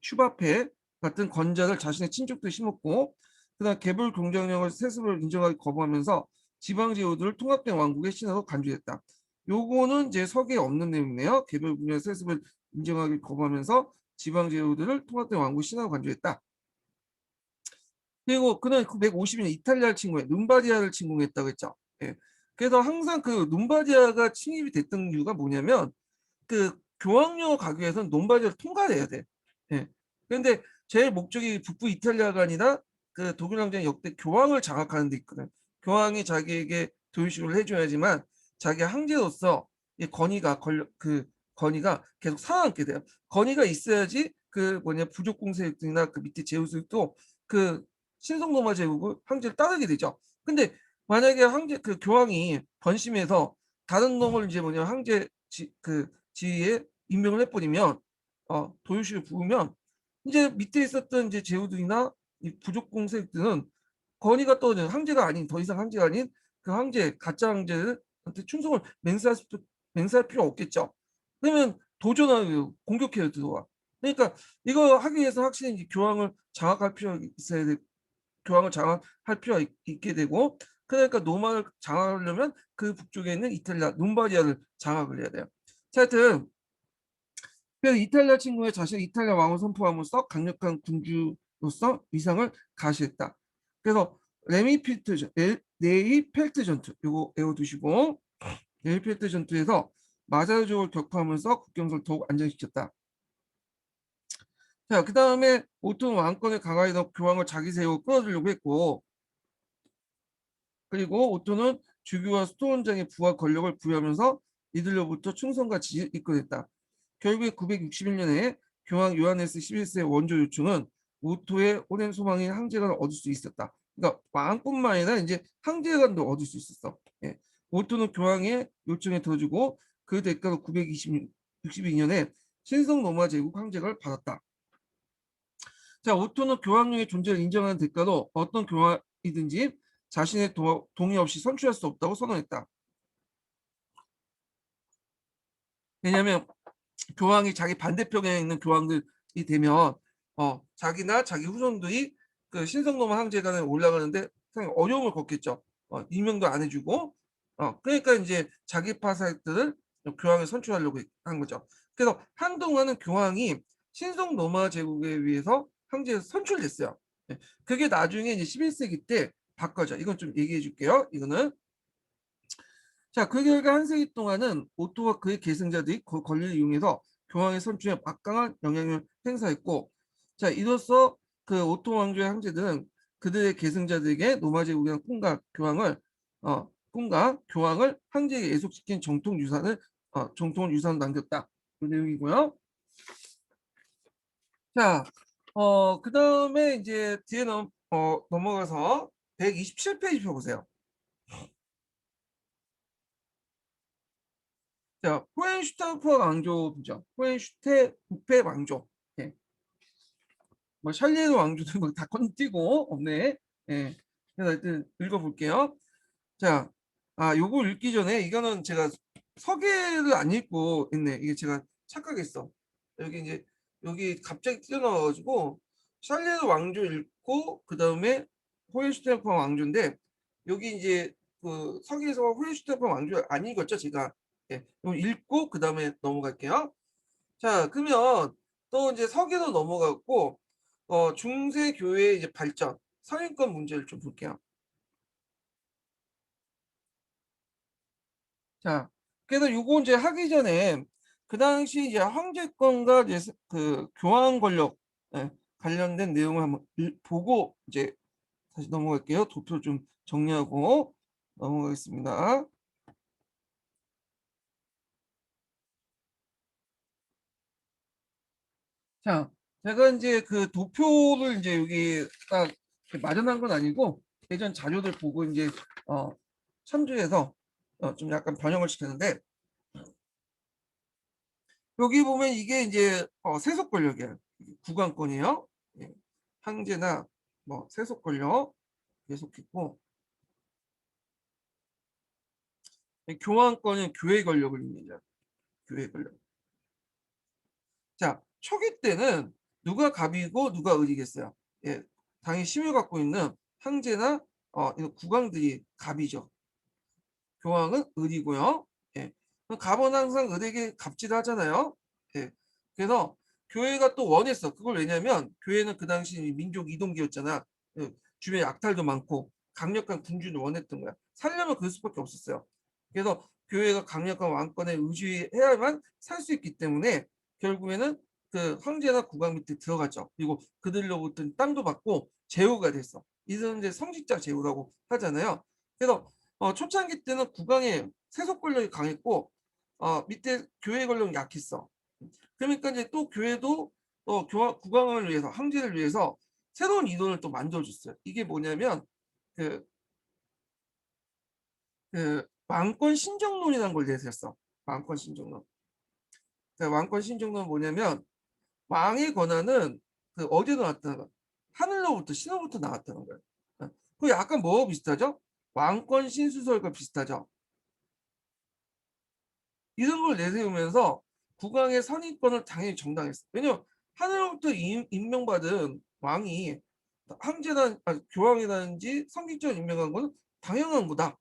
슈바페 같은 권자를 자신의 친족들이 심었고, 그다음 개별 경쟁력을 세습을 인정하기 거부하면서 지방 제후들을 통합된 왕국의 신화로 간주했다. 요거는 이제 서기에 없는 내용이네요. 개별 분야 세습을 인정하기 거부하면서 지방 제후들을 통합된 왕국 신화로 간주했다. 그리고 그는 950년 이탈리아를 침공해 룸바디아를 침공했다고 했죠. 예. 그래서 항상 그 룸바디아가 침입이 됐던 이유가 뭐냐면 그 교황령 가기 위해서는 롬바디아를 통과해야 돼. 예. 그런데 제일 목적이 북부 이탈리아가 아니라 그 독일 왕정의 역대 교황을 장악하는 데 있거든. 교황이 자기에게 도의식을 해줘야지만 자기 황제로서 이 건의가 계속 살아남게 돼요. 건의가 있어야지 그 뭐냐 부족 공세력들이나 그 밑에 제후들도 그 신성 로마 제국을 황제를 따르게 되죠. 근데 만약에 황제 그 교황이 번심해서 다른 놈을 이제 뭐냐 황제 그 지위에 임명을 해버리면 도유식을 부으면 이제 밑에 있었던 이제 제후들이나 이 부족 공세들은 건의가 떨어지는 황제가 아닌 더 이상 황제가 아닌 그 황제 가짜 황제한테 충성을 맹세할 필요 없겠죠. 그러면 도전하고 공격해야 들어와. 그러니까 이거 하기 위해서 확실히 이제 교황을 장악할 필요가 있어야 돼. 교황을 장악할 필요가 있게 되고 그러니까 로마를 장악하려면 그 북쪽에 있는 이탈리아 룸바디아를 장악을 해야 돼요. 자, 하여튼 그래서 이탈리아 친구의 자신을 이탈리아 왕을 선포함으로써 강력한 군주로서 위상을 가시했다. 그래서 네이펠트 전투 요거 외워두시고 네이펠트 전투에서 마자르족을 격파하면서 국경선을 더욱 안정시켰다. 자, 그 다음에 오토는 왕권을 강화해 넣어 교황을 자기 세우고 끌어들이려고 했고, 그리고 오토는 주교와 수도원장의 부와 권력을 부여하면서 이들로부터 충성과 지지를 이끌어냈다. 결국에 961년에 교황 요하네스 11세 원조 요청은 오토의 오랜 소망인 황제관을 얻을 수 있었다. 그러니까 왕뿐만 아니라 이제 황제관도 얻을 수 있었어. 예. 오토는 교황의 요청에 들어주고 그 대가로 962년에 신성 로마 제국 황제관을 받았다. 자, 오토는 교황령의 존재를 인정하는 대가로 어떤 교황이든지 자신의 동의 없이 선출할 수 없다고 선언했다. 왜냐하면 교황이 자기 반대편에 있는 교황들이 되면 자기나 자기 후손들이 그 신성로마 황제관에 올라가는데 상당히 어려움을 겪겠죠. 임명도 안 해주고 그러니까 이제 자기 파사들을 교황에 선출하려고 한 거죠. 그래서 한동안은 교황이 신성로마 제국에 의해서 황제에 선출됐어요. 네. 그게 나중에 이제 11세기 때 바꿔져. 이건 좀 얘기해 줄게요. 이거는 자, 그 결과 한 세기 동안은 오토와 그의 계승자들이 그 권리를 이용해서 교황의 선출에 막강한 영향을 행사했고, 자, 이로써 그 오토 왕조의 황제들은 그들의 계승자들에게 로마 제국이란 꿈과 교황을 황제에게 예속시킨 정통 유산을 남겼다. 그 내용이고요. 자, 그 다음에 이제 뒤에 넘어가서 127페이지 펴보세요. 자, 호헨슈타우프 왕조죠. 호헨슈테우페 왕조. 예. 뭐 샬리에르 왕조도 막다 건띠고 없네. 예. 그래서 하여튼 읽어볼게요. 자, 요거 읽기 전에 이거는 제가 서계를 안 읽고 있네. 이게 제가 착각했어. 여기 이제 여기 갑자기 튀어나와가지고 샬리에르 왕조 읽고 그 다음에 호헨슈타우프 왕조인데 여기 이제 그 서기에서 호헨슈타우프 왕조 안 읽었죠, 제가. 예, 이거 읽고 그 다음에 넘어갈게요. 자, 그러면 또 이제 서기로 넘어갔고 중세 교회의 이제 발전, 성인권 문제를 좀 볼게요. 자, 그래서 요거 이제 하기 전에 그 당시 이제 황제권과 이제 그 교황 권력 관련된 내용을 한번 보고 이제 다시 넘어갈게요. 도표 좀 정리하고 넘어가겠습니다. 자, 제가 이제 그 도표를 이제 여기 딱 마련한 건 아니고 예전 자료들 보고 이제 어, 참조해서 좀 약간 변형을 시켰는데 여기 보면 이게 이제 세속 권력이에요. 구강권이에요. 예. 황제나 뭐 세속 권력 계속했고 교황권은 교회 권력을 의미해요. 교회 권력. 자, 초기 때는 누가 갑이고 누가 을이겠어요? 예, 당연히 힘을 갖고 있는 황제나 이런 국왕들이 갑이죠. 교황은 을이고요. 예. 갑은 항상 을에게 갑질을 하잖아요. 예. 그래서 교회가 또 원했어. 그걸 왜냐면 교회는 그 당시 민족 이동기였잖아. 예. 주변에 약탈도 많고 강력한 군주를 원했던 거야. 살려면 그럴 수밖에 없었어요. 그래서 교회가 강력한 왕권에 의지해야만 살 수 있기 때문에 결국에는 그 황제나 국왕 밑에 들어가죠. 그리고 그들로부터 땅도 받고 제후가 됐어. 이들은 이제 성직자 제후라고 하잖아요. 그래서 초창기 때는 국왕의 세속 권력이 강했고 밑에 교회 권력이 약했어. 그러니까 이제 또 교회도 국왕을 위해서 황제를 위해서 새로운 이론을 또 만들어줬어요. 이게 뭐냐면 그, 그 왕권 신정론이라는 걸 내세웠어. 왕권 신정론. 왕권 신정론은 뭐냐면 왕의 권한은 그 어디서 나왔다는 거야? 하늘로부터 신으로부터 나왔다는 거야. 그 약간 뭐와 비슷하죠? 왕권 신수설과 비슷하죠. 이런 걸 내세우면서 국왕의 선임권을 당연히 정당했어. 왜냐면 하늘로부터 임명받은 왕이 황제나 교황이라든지 성직자를 임명한 거는 당연한 거다.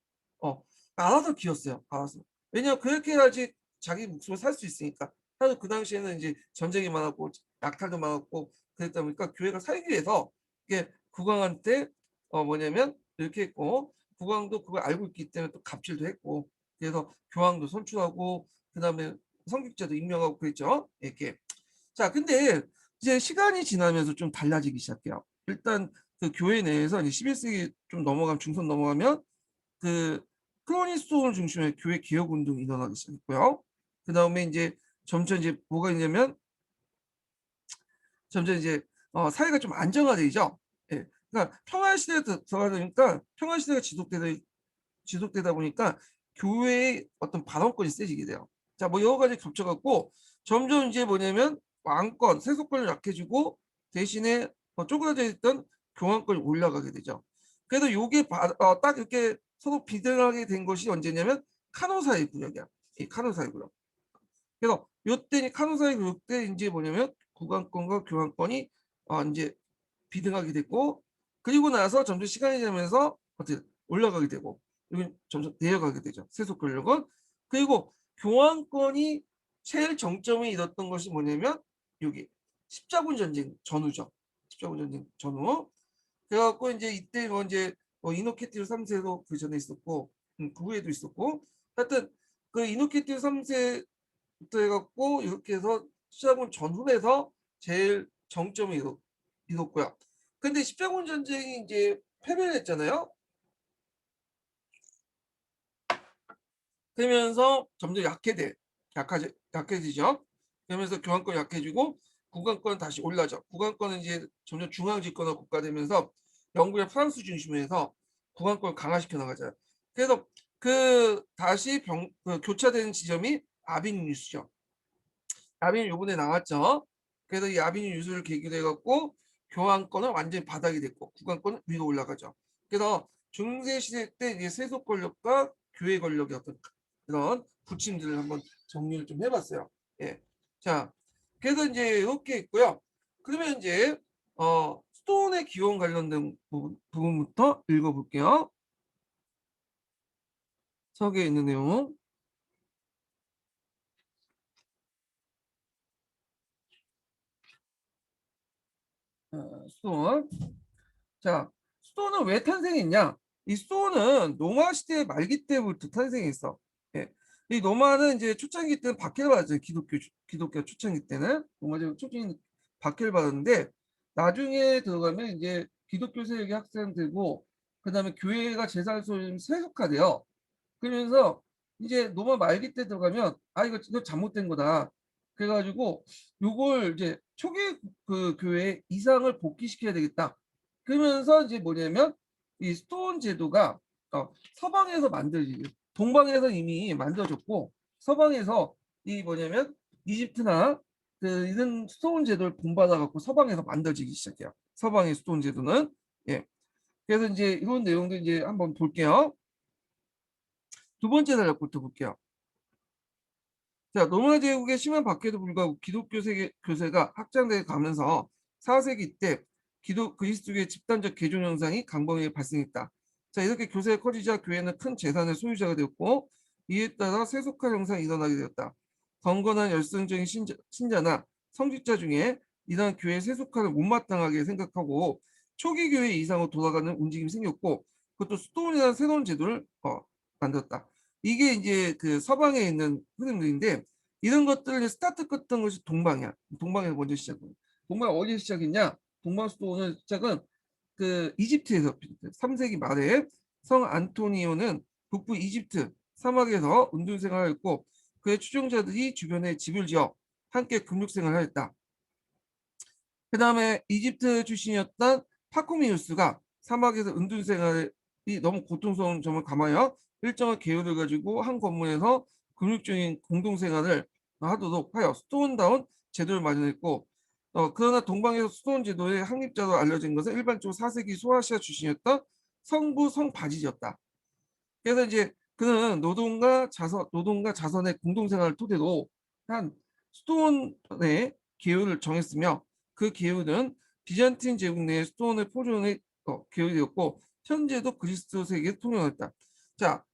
알아서 기었어요. 알아서. 왜냐면 그렇게 해야지 자기 목숨을 살 수 있으니까. 사실 그 당시에는 이제 전쟁이 많았고 약탈도 많았고 그랬다 보니까 교회가 살기 위해서 이게 국왕한테 뭐냐면 이렇게 했고 국왕도 그걸 알고 있기 때문에 또 갑질도 했고 그래서 교황도 선출하고 그다음에 성직자도 임명하고 그랬죠. 이렇게. 자, 근데 이제 시간이 지나면서 좀 달라지기 시작해요. 일단 그 교회 내에서 이제 11세기 좀 넘어가면 중선 넘어가면 그 크로니스톤을 중심으로 교회 개혁 운동이 일어나기 시작했고요. 그다음에 이제 점점 이제 뭐가 있냐면 점점 이제 사회가 좀 안정화되죠. 예. 그러니까 평화 시대에 들어가니까 평화 시대가 지속되다 보니까 교회의 어떤 발언권이 세지게 돼요. 자, 뭐 여러 가지 겹쳐갖고 점점 이제 뭐냐면 왕권, 세속권을 약해지고 대신에 쪼그라져 있던 교황권이 올라가게 되죠. 그래도 요게 딱 이렇게 서로 비등하게 된 것이 언제냐면 카노사의 구역이야. 이 카노사의 구역. 그래서 요때 카노사의 구역 때 이제 뭐냐면 국왕권과 교황권이 이제 비등하게 됐고 그리고 나서 점점 시간이 지나면서 어떻게 올라가게 되고 여기 점점 내려가게 되죠. 세속 권력은. 그리고 교황권이 제일 정점에 이뤘던 것이 뭐냐면 여기 십자군 전쟁 전후죠. 십자군 전쟁 전후. 그래갖고 이제 이때 뭐 이제 이노케티우 3세도 그 전에 있었고 그 후에도 있었고 하여튼 그 이노케티우 3세부터 해갖고 이렇게 해서 십자군 전후에서 제일 정점에 이뤘고요. 근데 십자군 전쟁이 이제 패배를 했잖아요. 그러면서 점점 약해지죠. 그러면서 교황권 약해지고 국왕권은 다시 올라죠. 국왕권은 이제 점점 중앙 집권화 국가 되면서 영국의 프랑스 중심으로 해서 국왕권을 강화시켜 나가잖아요. 그래서 그 다시 그 교차되는 지점이 아비뉴 뉴스죠. 아비뉴 요번에 나왔죠. 그래서 이 아비뉴 뉴스를 계기로 해갖고 교황권은 완전히 바닥이 됐고 국왕권은 위로 올라가죠. 그래서 중세 시대 때 이제 세속 권력과 교회 권력의 어떤 그런 부침들을 한번 정리를 좀 해봤어요. 예. 자, 그래서 이제 이렇게 있고요. 그러면 이제 스톤의 기원 관련된 부분부터 읽어볼게요. 서기에 있는 내용. 스톤. 자, 스톤은 왜 탄생했냐? 이 스톤은 로마 시대 말기 때부터 탄생했어. 예. 이 로마는 이제 초창기 때는 박해를 받았죠. 기독교 초창기 때는 로마제국 초창기 박해를 받았는데 나중에 들어가면 이제 기독교 세력이 확산되고 그다음에 교회가 제사를 좀 세속화돼요. 그러면서 이제 로마 말기 때 들어가면 이거 잘못된 거다. 그래가지고 요걸 이제 초기 그 교회 이상을 복귀시켜야 되겠다. 그러면서 이제 뭐냐면 이 스톤 제도가 서방에서 만들어지고 동방에서 이미 만들어졌고 서방에서 이 뭐냐면 이집트나 그 이런 스톤 제도를 본받아 갖고 서방에서 만들어지기 시작해요. 서방의 스톤 제도는. 예. 그래서 이제 이런 내용도 이제 한번 볼게요. 두 번째 단락부터 볼게요. 자, 로마 제국의 심한 박해에도 불구하고 기독교 세계 교세가 확장돼 가면서 4세기 때 그리스도교의 집단적 개종 현상이 강범위에 발생했다. 자, 이렇게 교세가 커지자 교회는 큰 재산의 소유자가 되었고 이에 따라 세속화 현상이 일어나게 되었다. 경건한 열성적인 신자나 성직자 중에 이러한 교회 세속화를 못마땅하게 생각하고 초기 교회 이상으로 돌아가는 움직임이 생겼고 그것도 스톤이라는 새로운 제도를 만들었다. 이게 이제 그 서방에 있는 흐름들인데 이런 것들을 스타트 껐던 것이 동방이야. 동방에서 먼저 시작은. 동방 어디서 시작했냐? 동방 수도원은 시작은 그 이집트에서 3세기 말에 성 안토니오는 북부 이집트 사막에서 운동 생활을 했고 그의 추종자들이 주변에 집을 지어 함께 금육 생활을 하였다. 그 다음에 이집트 출신이었던 파코미우스가 사막에서 은둔 생활이 너무 고통스러운 점을 감하여 일정한 계율을 가지고 한 건물에서 금육적인 공동생활을 하도록 하여 스톤다운 제도를 마련했고 그러나 동방에서 스톤 제도의 확립자로 알려진 것은 일반적으로 4세기 소아시아 출신이었던 성부 성바지였다. 그래서 이제 그는 노동과 자선의 공동생활을 토대로 한 스톤의 계율을 정했으며 그 계율은 비잔틴 제국 내 스톤의 포존의 계율이었고 현재도 그리스도 세계에 통용했다. 자,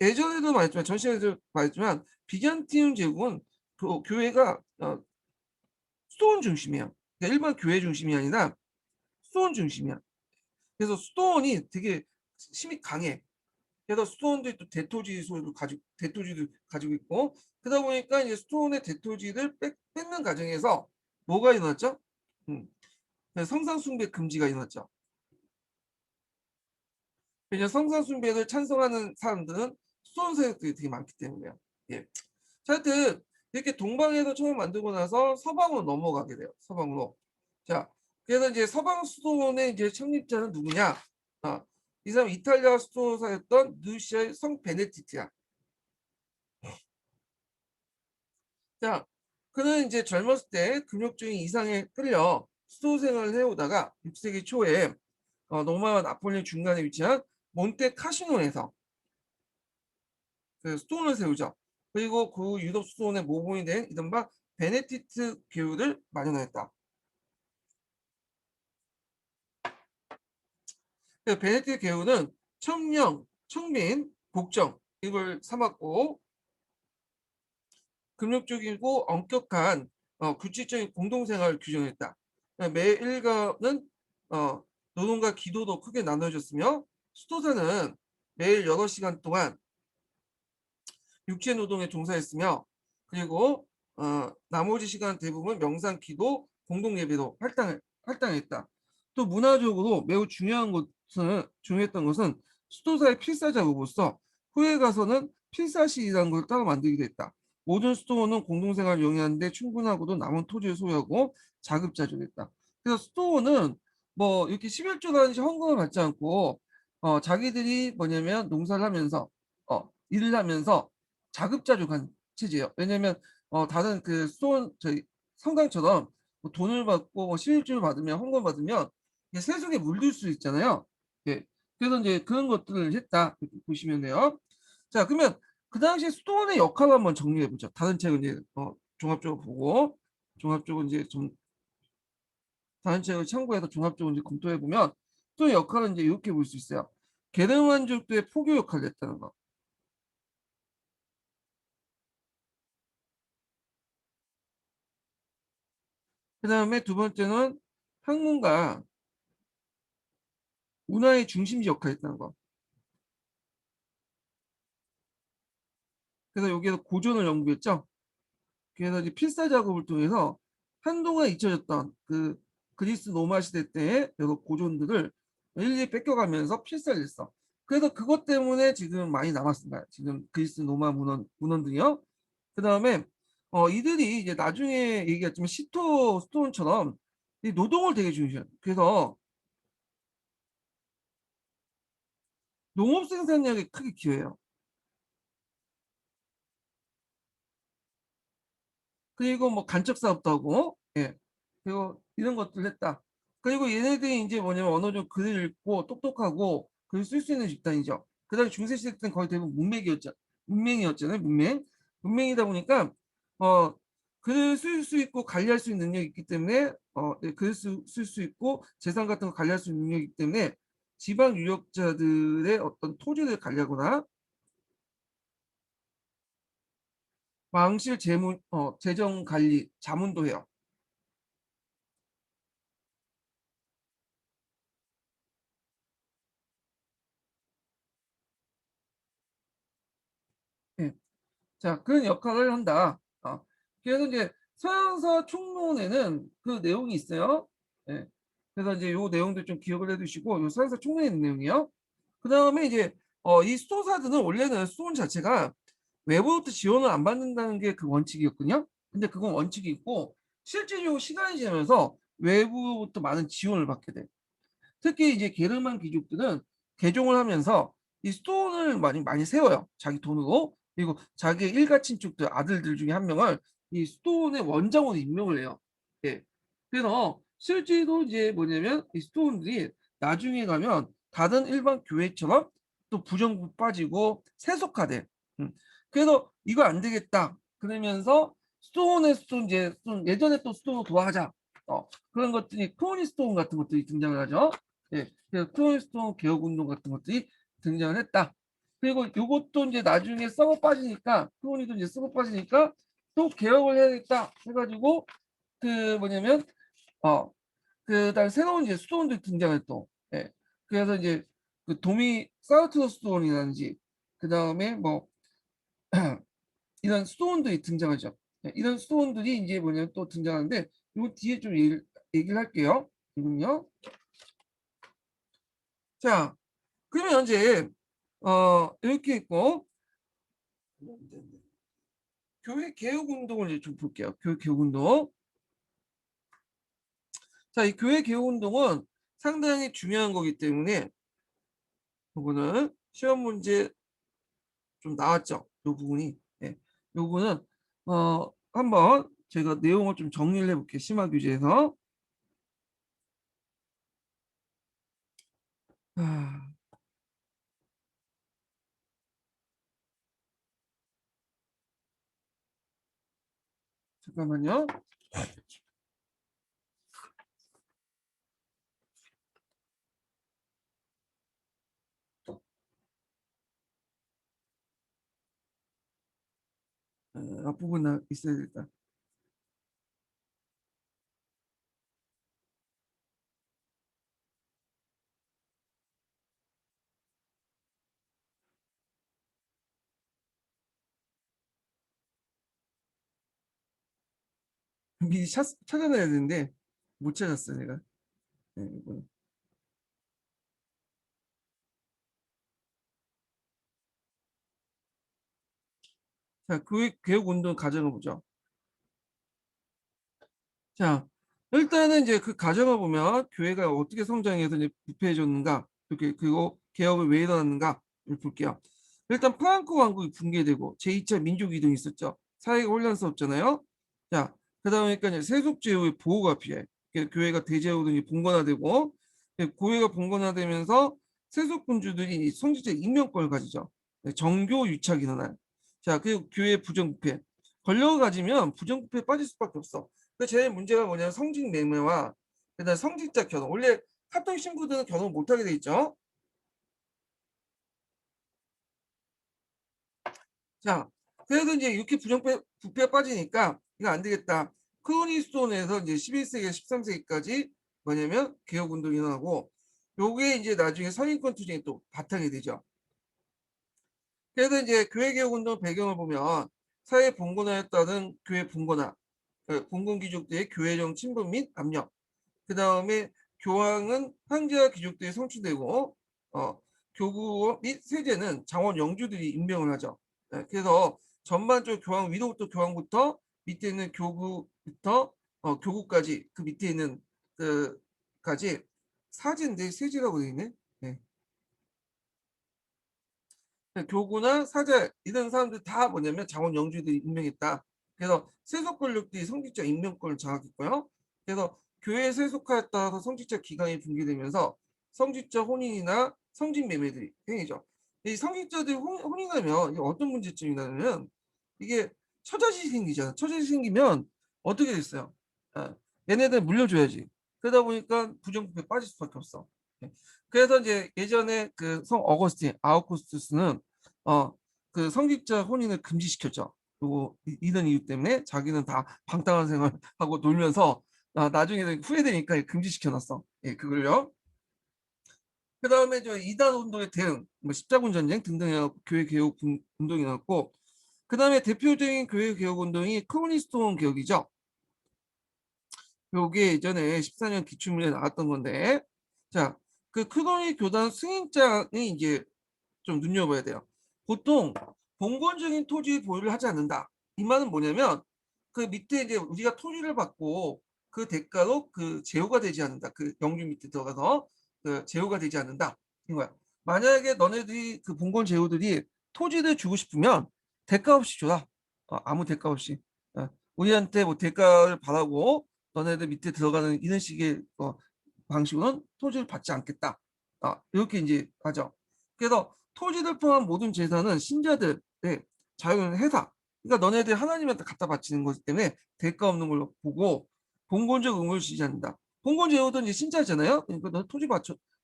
예전에도 말했지만 전 시간에도 말했지만 비잔틴 제국은 교회가 스톤 중심이야. 그러니까 일반 교회 중심이 아니라 스톤 중심이야. 그래서 스톤이 되게 힘이 강해. 그래서 스톤도 또 대토지도 가지고 있고 그러다 보니까 이제 스톤의 대토지를 뺏는 과정에서 뭐가 일어났죠? 성상 숭배 금지가 일어났죠. 왜냐 성상 숭배를 찬성하는 사람들은 스톤 세력들이 되게 많기 때문에요. 예. 자, 하여튼 이렇게 동방에서 처음 만들고 나서 서방으로 넘어가게 돼요. 서방으로. 자, 그래서 이제 서방 수도원의 이제 창립자는 누구냐? 이 사람 이탈리아 수도사였던 루시아의 성 베네디트야. 자, 그는 이제 젊었을 때 금욕적인 이상에 끌려 수도 생활을 해오다가 6세기 초에 로마와 나폴리 중간에 위치한 몬테 카시노에서 그 수도원을 세우죠. 그리고 그 유럽 수도원의 모범이 된 이른바 베네디트 교회를 마련하였다. 베네디트 교회는 청령, 청민, 복정 이걸 삼았고 금욕적이고 엄격한 규칙적인 공동생활을 규정했다. 매 일가는 노동과 기도도 크게 나눠졌으며 수도사는 매일 8시간 동안 육체 노동에 종사했으며 그리고 나머지 시간 대부분 명상, 기도, 공동 예배로 할당했다. 또 문화적으로 매우 중요했던 것은 수도사의 필사 작업으로서 후에 가서는 필사실이라는 걸 따로 만들기도 했다. 모든 수도원은 공동생활을 영위하는데 충분하고도 남은 토지를 소유하고 자급자족했다. 그래서 수도원은 뭐 이렇게 11조라든지 헌금을 받지 않고 자기들이 뭐냐면 농사를 하면서 일을 하면서 자급자족한 체제예요. 왜냐면 다른 그 저희 성당처럼 뭐 돈을 받고 뭐 시일주를 받으면 헌금 받으면 세속에 물들 수 있잖아요. 예. 그래서 이제 그런 것들을 했다 이렇게 보시면 돼요. 자, 그러면 그 당시 수도원의 역할을 한번 정리해 보죠. 다른 책을 이제 종합적으로 보고 종합적으로 이제 좀 다른 책을 참고해서 종합적으로 이제 검토해 보면 수도원의 역할은 이제 이렇게 볼 수 있어요. 게르만족들의 포교 역할을 했다는 거. 그 다음에 두 번째는 학문과 문화의 중심지 역할을 했다는 거. 그래서 여기에서 고전을 연구했죠. 그래서 이제 필사 작업을 통해서 한동안 잊혀졌던 그 그리스 로마 시대 때의 여러 고전들을 일일이 뺏겨가면서 필사를 했어. 그래서 그것 때문에 지금 많이 남았습니다. 지금 그리스 로마 문헌들이요. 그 다음에 이들이 이제 나중에 얘기했지만 시토 스톤처럼 이 노동을 되게 중시해요. 그래서 농업 생산량에 크게 기여해요. 그리고 뭐 간척 사업도 하고, 예. 그리고 이런 것들 했다. 그리고 얘네들이 이제 뭐냐면 어느 정도 글을 읽고 똑똑하고 글 쓸 수 있는 집단이죠. 그 다음에 중세 시대 때는 거의 대부분 문맹이었죠. 문맹이었잖아요. 문맹이다 보니까 어 글을 쓸 수 있고 관리할 수 있는 능력이 있기 때문에 네, 글을 쓸 수 있고 재산 같은 거 관리할 수 있는 능력이 있기 때문에 지방 유력자들의 어떤 토지를 관리하거나 왕실 재정 관리 자문도 해요. 예. 자, 그런 역할을 한다. 그래서 이제 서양사 총론에는 그 내용이 있어요. 예. 그래서 이제 요 내용도 좀 기억을 해두시고, 요 서양사 총론에 있는 내용이요. 그 다음에 이제 이 수도사들은 원래는 수도원 자체가 외부부터 지원을 안 받는다는 게 그 원칙이었거든요. 근데 그건 원칙이 있고 실제로 시간이 지나면서 외부부터 많은 지원을 받게 돼. 특히 이제 게르만 귀족들은 개종을 하면서 이 스톤을 많이 세워요. 자기 돈으로. 그리고 자기 일가 친척들 아들들 중에 한 명을 이 스톤의 원장으로 임명을 해요. 예. 그래서 실제로 이제 뭐냐면 이 스톤들이 나중에 가면 다른 일반 교회처럼 또 부정부 빠지고 세속화돼. 음. 그래서 이거 안 되겠다. 그러면서 스톤의 스톤 이제 좀 예전에 또 스톤을 도와하자. 그런 것들이 크로니 스톤 같은 것들이 등장을 하죠. 예, 그래서 크로니스톤 개혁 운동 같은 것들이 등장을 했다. 그리고 이것도 이제 나중에 썩어 빠지니까 크로니도 이제 썩어 빠지니까 또 개혁을 해야겠다 해가지고 그 뭐냐면 어 그다음 새로운 이제 수도원들이 등장을 또 예. 그래서 이제 그 도미 사우트 수도원이라든지 그 다음에 뭐 이런 수도원들이 등장하죠. 예, 이런 수도원들이 이제 뭐냐면 또 등장하는데 요 뒤에 좀 얘기를 할게요. 이건요. 자, 그러면 이제 이렇게 있고 교회 개혁 운동을 이제 좀 볼게요. 교회 개혁 운동. 자, 이 교회 개혁 운동은 상당히 중요한 거기 때문에 요거는 시험 문제 좀 나왔죠. 요 부분이. 예. 요거는 한번 제가 내용을 좀 정리를 해볼게요. 심화 교재에서. 아, 잠깐만요. 앞부분 있어야 되겠다. 미리 찾아놔야 되는데 못 찾았어요, 제가. 네, 이거는. 자, 교회 개혁 운동 가정을 보죠. 자, 일단은 이제 그 가정을 보면 교회가 어떻게 성장해서 이제 부패해졌는가, 이렇게 그리고 개혁을 왜 일어났는가 볼게요. 일단 프랑크 왕국이 붕괴되고 제2차 민족 이동이 있었죠. 사회가 혼란스럽잖아요. 자, 그러다 보니까 이제 세속 제도의 보호가 필요해. 교회가 대제도로 이제 봉건화되고 교회가 봉건화되면서 세속 군주들이 이 성직자 임명권을 가지죠. 정교 유착이 일어나요. 자, 그리고 교회 부정부패. 권력을 가지면 부정부패에 빠질 수밖에 없어. 그 제일 문제가 뭐냐면 성직 매매와 그다음 성직자 결혼. 원래 카톨릭 신부들은 결혼 못하게 돼 있죠. 자, 그래도 이제 이렇게 부패에 빠지니까 이거 안 되겠다. 크로니스톤에서 이제 11세기, 13세기까지 뭐냐면 개혁 운동이 일어나고 요게 이제 나중에 선인권 투쟁이 또 바탕이 되죠. 그래서 이제 교회 개혁 운동 배경을 보면 사회 봉건화에 따른 교회 봉건화, 봉건 귀족들의 교회적 침범 및 압력, 그 다음에 교황은 황제와 귀족들이 성추되고 교구 및 세제는 장원 영주들이 임명을 하죠. 그래서 전반적으로 교황 위로부터 교황부터 밑에 있는 교구부터 교구까지 그 밑에 있는 그까지 사제인데 세제라고 되어 있네. 네. 교구나 사제 이런 사람들 다 뭐냐면 장원 영주들이 임명했다. 그래서 세속 권력들이 성직자 임명권을 장악했고요. 그래서 교회 세속화에 따라서 성직자 기강이 붕괴되면서 성직자 혼인이나 성직 매매들이 행해져. 이 성직자들이 혼인하면 이게 어떤 문제점이 나냐면 이게 처자식이 생기잖아. 처자식이 생기면 어떻게 됐어요? 아, 얘네들 물려줘야지. 그러다 보니까 부정부패에 빠질 수밖에 없어. 예. 그래서 이제 예전에 그 성 어거스틴 아우구스투스는 어 그 성직자 혼인을 금지시켰죠. 요거 이런 이유 때문에 자기는 다 방탕한 생활하고 놀면서 나중에 후회되니까 금지시켜 놨어. 예, 그걸요. 그다음에 저 이단 운동의 대응, 뭐 십자군 전쟁 등등 해갖고 교회 개혁 운동이 나왔고, 그다음에 대표적인 교회 개혁 운동이 크로니스톤 개혁이죠. 요게 예전에 14년 기출문제 나왔던 건데, 자, 그 크로니 교단 승인장이 이제 좀 눈여겨봐야 돼요. 보통 봉건적인 토지 보유를 하지 않는다. 이 말은 뭐냐면 그 밑에 이제 우리가 토지를 받고 그 대가로 그 제후가 되지 않는다. 그 영주 밑에 들어가서 그 제후가 되지 않는다. 이거야. 만약에 너네들이 그 봉건 제후들이 토지를 주고 싶으면 대가 없이 줘라. 아무 대가 없이. 우리한테 뭐 대가를 바라고 너네들 밑에 들어가는 이런 식의 방식으로는 토지를 받지 않겠다. 이렇게 이제 하죠. 그래서 토지를 포함한 모든 재산은 신자들의 자유는 해다. 그러니까 너네들 하나님한테 갖다 바치는 거기 때문에 대가 없는 걸로 보고 봉건적 의무를 지지 않는다. 봉건 제후도 이제 신자잖아요. 그러니까 너 토지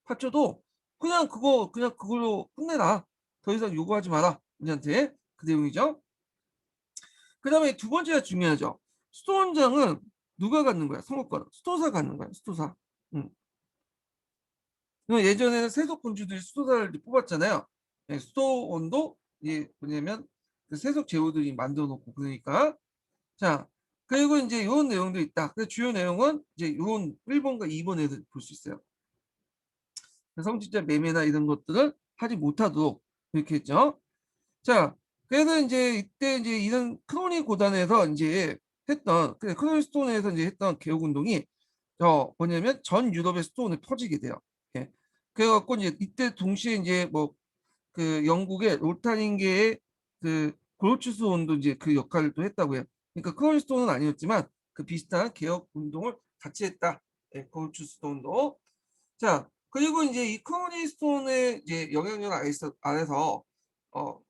바쳐도 그냥 그걸로 끝내라. 더 이상 요구하지 마라. 우리한테 그 내용이죠. 그다음에 두 번째가 중요하죠. 수도원장은 누가 갖는 거야? 선거권. 수도사 갖는 거야. 수도사. 음. 예전에는 세속군주들이 수도사를 뽑았잖아요. 예, 수도원도 이게 뭐냐면 그 세속 제후들이 만들어 놓고 그러니까 자 그리고 이제 이런 내용도 있다. 그 주요 내용은 이제 이런 1번과 2번에서 볼 수 있어요. 성직자 매매나 이런 것들을 하지 못하도록 이렇게 했죠. 자 그래서 이제 이때 이제 이런 크로니 고단에서 이제 했던 크로니 스톤에서 이제 했던 개혁 운동이 뭐냐면 전 유럽의 스톤을 퍼지게 돼요. 예. 그래갖고 이제 이때 동시에 이제 뭐 그 영국의 로타링계의 그 고르츠스톤도 이제 그 역할을 또 했다고 해요. 그러니까 크로니스톤은 아니었지만 그 비슷한 개혁 운동을 같이 했다. 예, 고르츠스톤도. 자, 그리고 이제 이 크로니스톤의 이제 영향력 아래서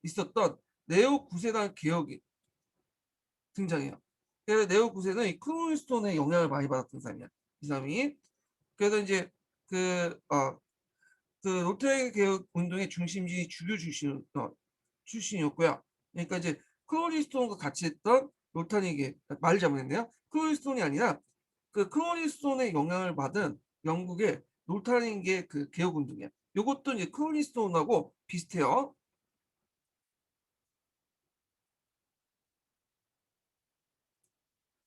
있었던 네오 구세단 개혁이 등장해요. 그래서 네오 구세는 이 크로니스톤의 영향을 많이 받았던 사람이야. 이 사람이. 그래서 이제 그, 어, 그 롯데 개혁 운동의 중심지 주류 출신이었고요. 그러니까 이제 클로리스톤과 같이 했던 로타닉의 말 잘못했네요. 클로리스톤이 아니라 그 클로리스톤의 영향을 받은 영국의 로타닉의 그 개혁 운동이야. 이것도 이제 클로리스톤하고 비슷해요.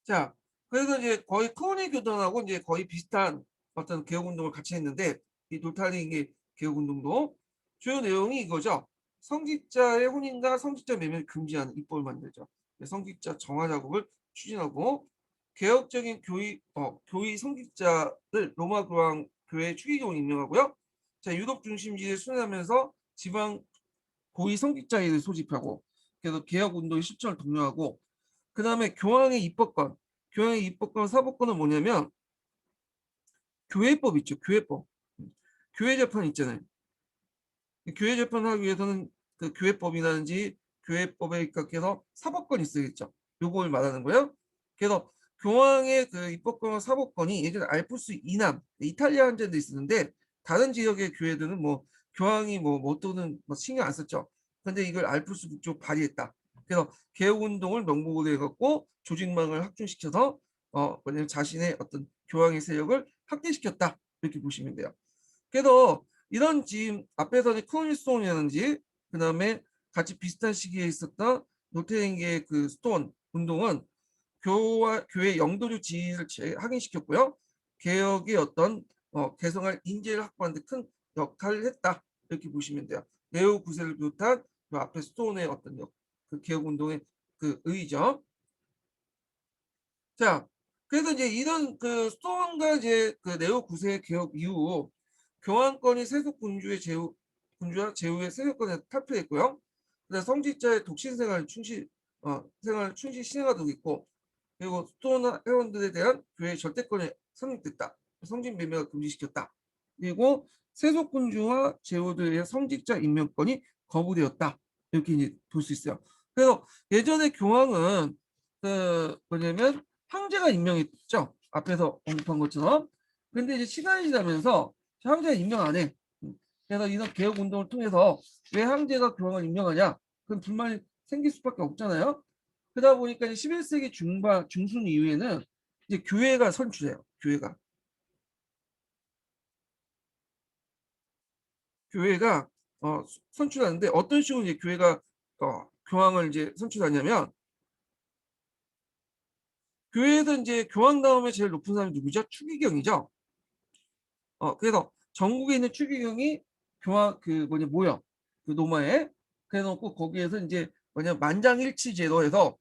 자, 그래서 이제 거의 클로니 교단하고 이제 거의 비슷한 어떤 개혁 운동을 같이 했는데 이 노타링의 개혁 운동도 주요 내용이 이거죠. 성직자의 혼인과 성직자 매매를 금지하는 입법을 만들죠. 성직자 정화 작업을 추진하고 개혁적인 교의 성직자를 로마 교황 교회 추기경을 임명하고요. 자, 유럽 중심지에 순회하면서 지방 고위 성직자회를 소집하고 그래서 개혁 운동의 실천을 독려하고 그다음에 교황의 입법권 사법권은 뭐냐면 교회법 있죠. 교회법. 교회 재판 있잖아요. 교회 재판을 하기 위해서는 그 교회법이라든지 교회법에 입각해서 사법권이 있어야겠죠. 요걸 말하는 거예요. 그래서 교황의 그 입법권과 사법권이 예전에 알프스 이남 이탈리아 한제도 있었는데 다른 지역의 교회들은 뭐 교황이 뭐 어떠는 뭐 신경 안 썼죠. 근데 이걸 알프스 북쪽 발의했다. 그래서 개혁 운동을 명목으로 해갖고 조직망을 확충시켜서 뭐냐면 자신의 어떤 교황의 세력을 확대시켰다 이렇게 보시면 돼요. 그래서 이런 지금 앞에서는 크로니스톤이라든지 그다음에 같이 비슷한 시기에 있었던 노태행의 그 스톤 운동은 교회 영도적 지위를 확인시켰고요. 개혁의 어떤 개성할 인재를 확보하는 데 큰 역할을 했다. 이렇게 보시면 돼요. 네오 구세를 비롯한 그 앞에 스톤의 어떤 그 개혁 운동의 그 의의죠. 자, 그래서 이제 이런 그 스톤과 이제 그 네오 9세 개혁 이후 교환권이 세속 군주와 제후의 세속권에 탈피했고요. 그다음 성직자의 독신 생활을 충실히 시행하고 있고, 그리고 스톤 회원들에 대한 교회 절대권이 성립됐다. 성직 매매가 금지시켰다. 그리고 세속 군주와 제후들의 성직자 임명권이 거부되었다. 이렇게 이제 볼 수 있어요. 그래서 예전에 교황은 그 뭐냐면 황제가 임명했죠. 앞에서 언급한 것처럼. 근데 이제 시간이 지나면서 황제가 임명 안 해. 그래서 이런 개혁 운동을 통해서 왜 황제가 교황을 임명하냐? 그런 불만이 생길 수밖에 없잖아요. 그러다 보니까 이제 11세기 중반 중순 이후에는 이제 교회가 선출해요. 교회가 선출하는데 어떤 식으로 이제 교회가 교황을 이제 선출하냐면 교회에서 이제 교황 다음에 제일 높은 사람이 누구죠? 추기경이죠. 그래서 전국에 있는 추기경이 교황 그 뭐냐 모여 그 노마에 그래놓고 거기에서 이제 뭐냐 만장일치제로 해서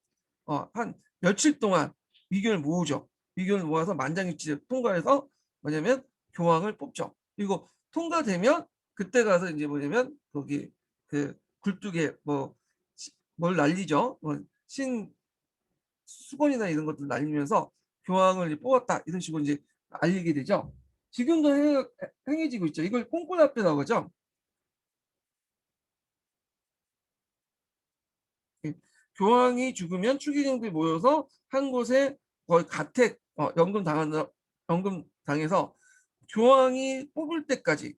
한 며칠 동안 의견을 모으죠. 의견을 모아서 만장일치제 통과해서 뭐냐면 교황을 뽑죠. 그리고 통과되면 그때 가서 이제 뭐냐면 거기 그 굴뚝에 뭐 뭘 날리죠. 신 수건이나 이런 것들 날리면서 교황을 이제 뽑았다 이런 식으로 이제 알리게 되죠. 지금도 행해지고 있죠. 이걸 콩쿨합회라고 하죠. 예. 교황이 죽으면 추기경들이 모여서 한 곳에 거의 가택 연금 당해서 교황이 뽑을 때까지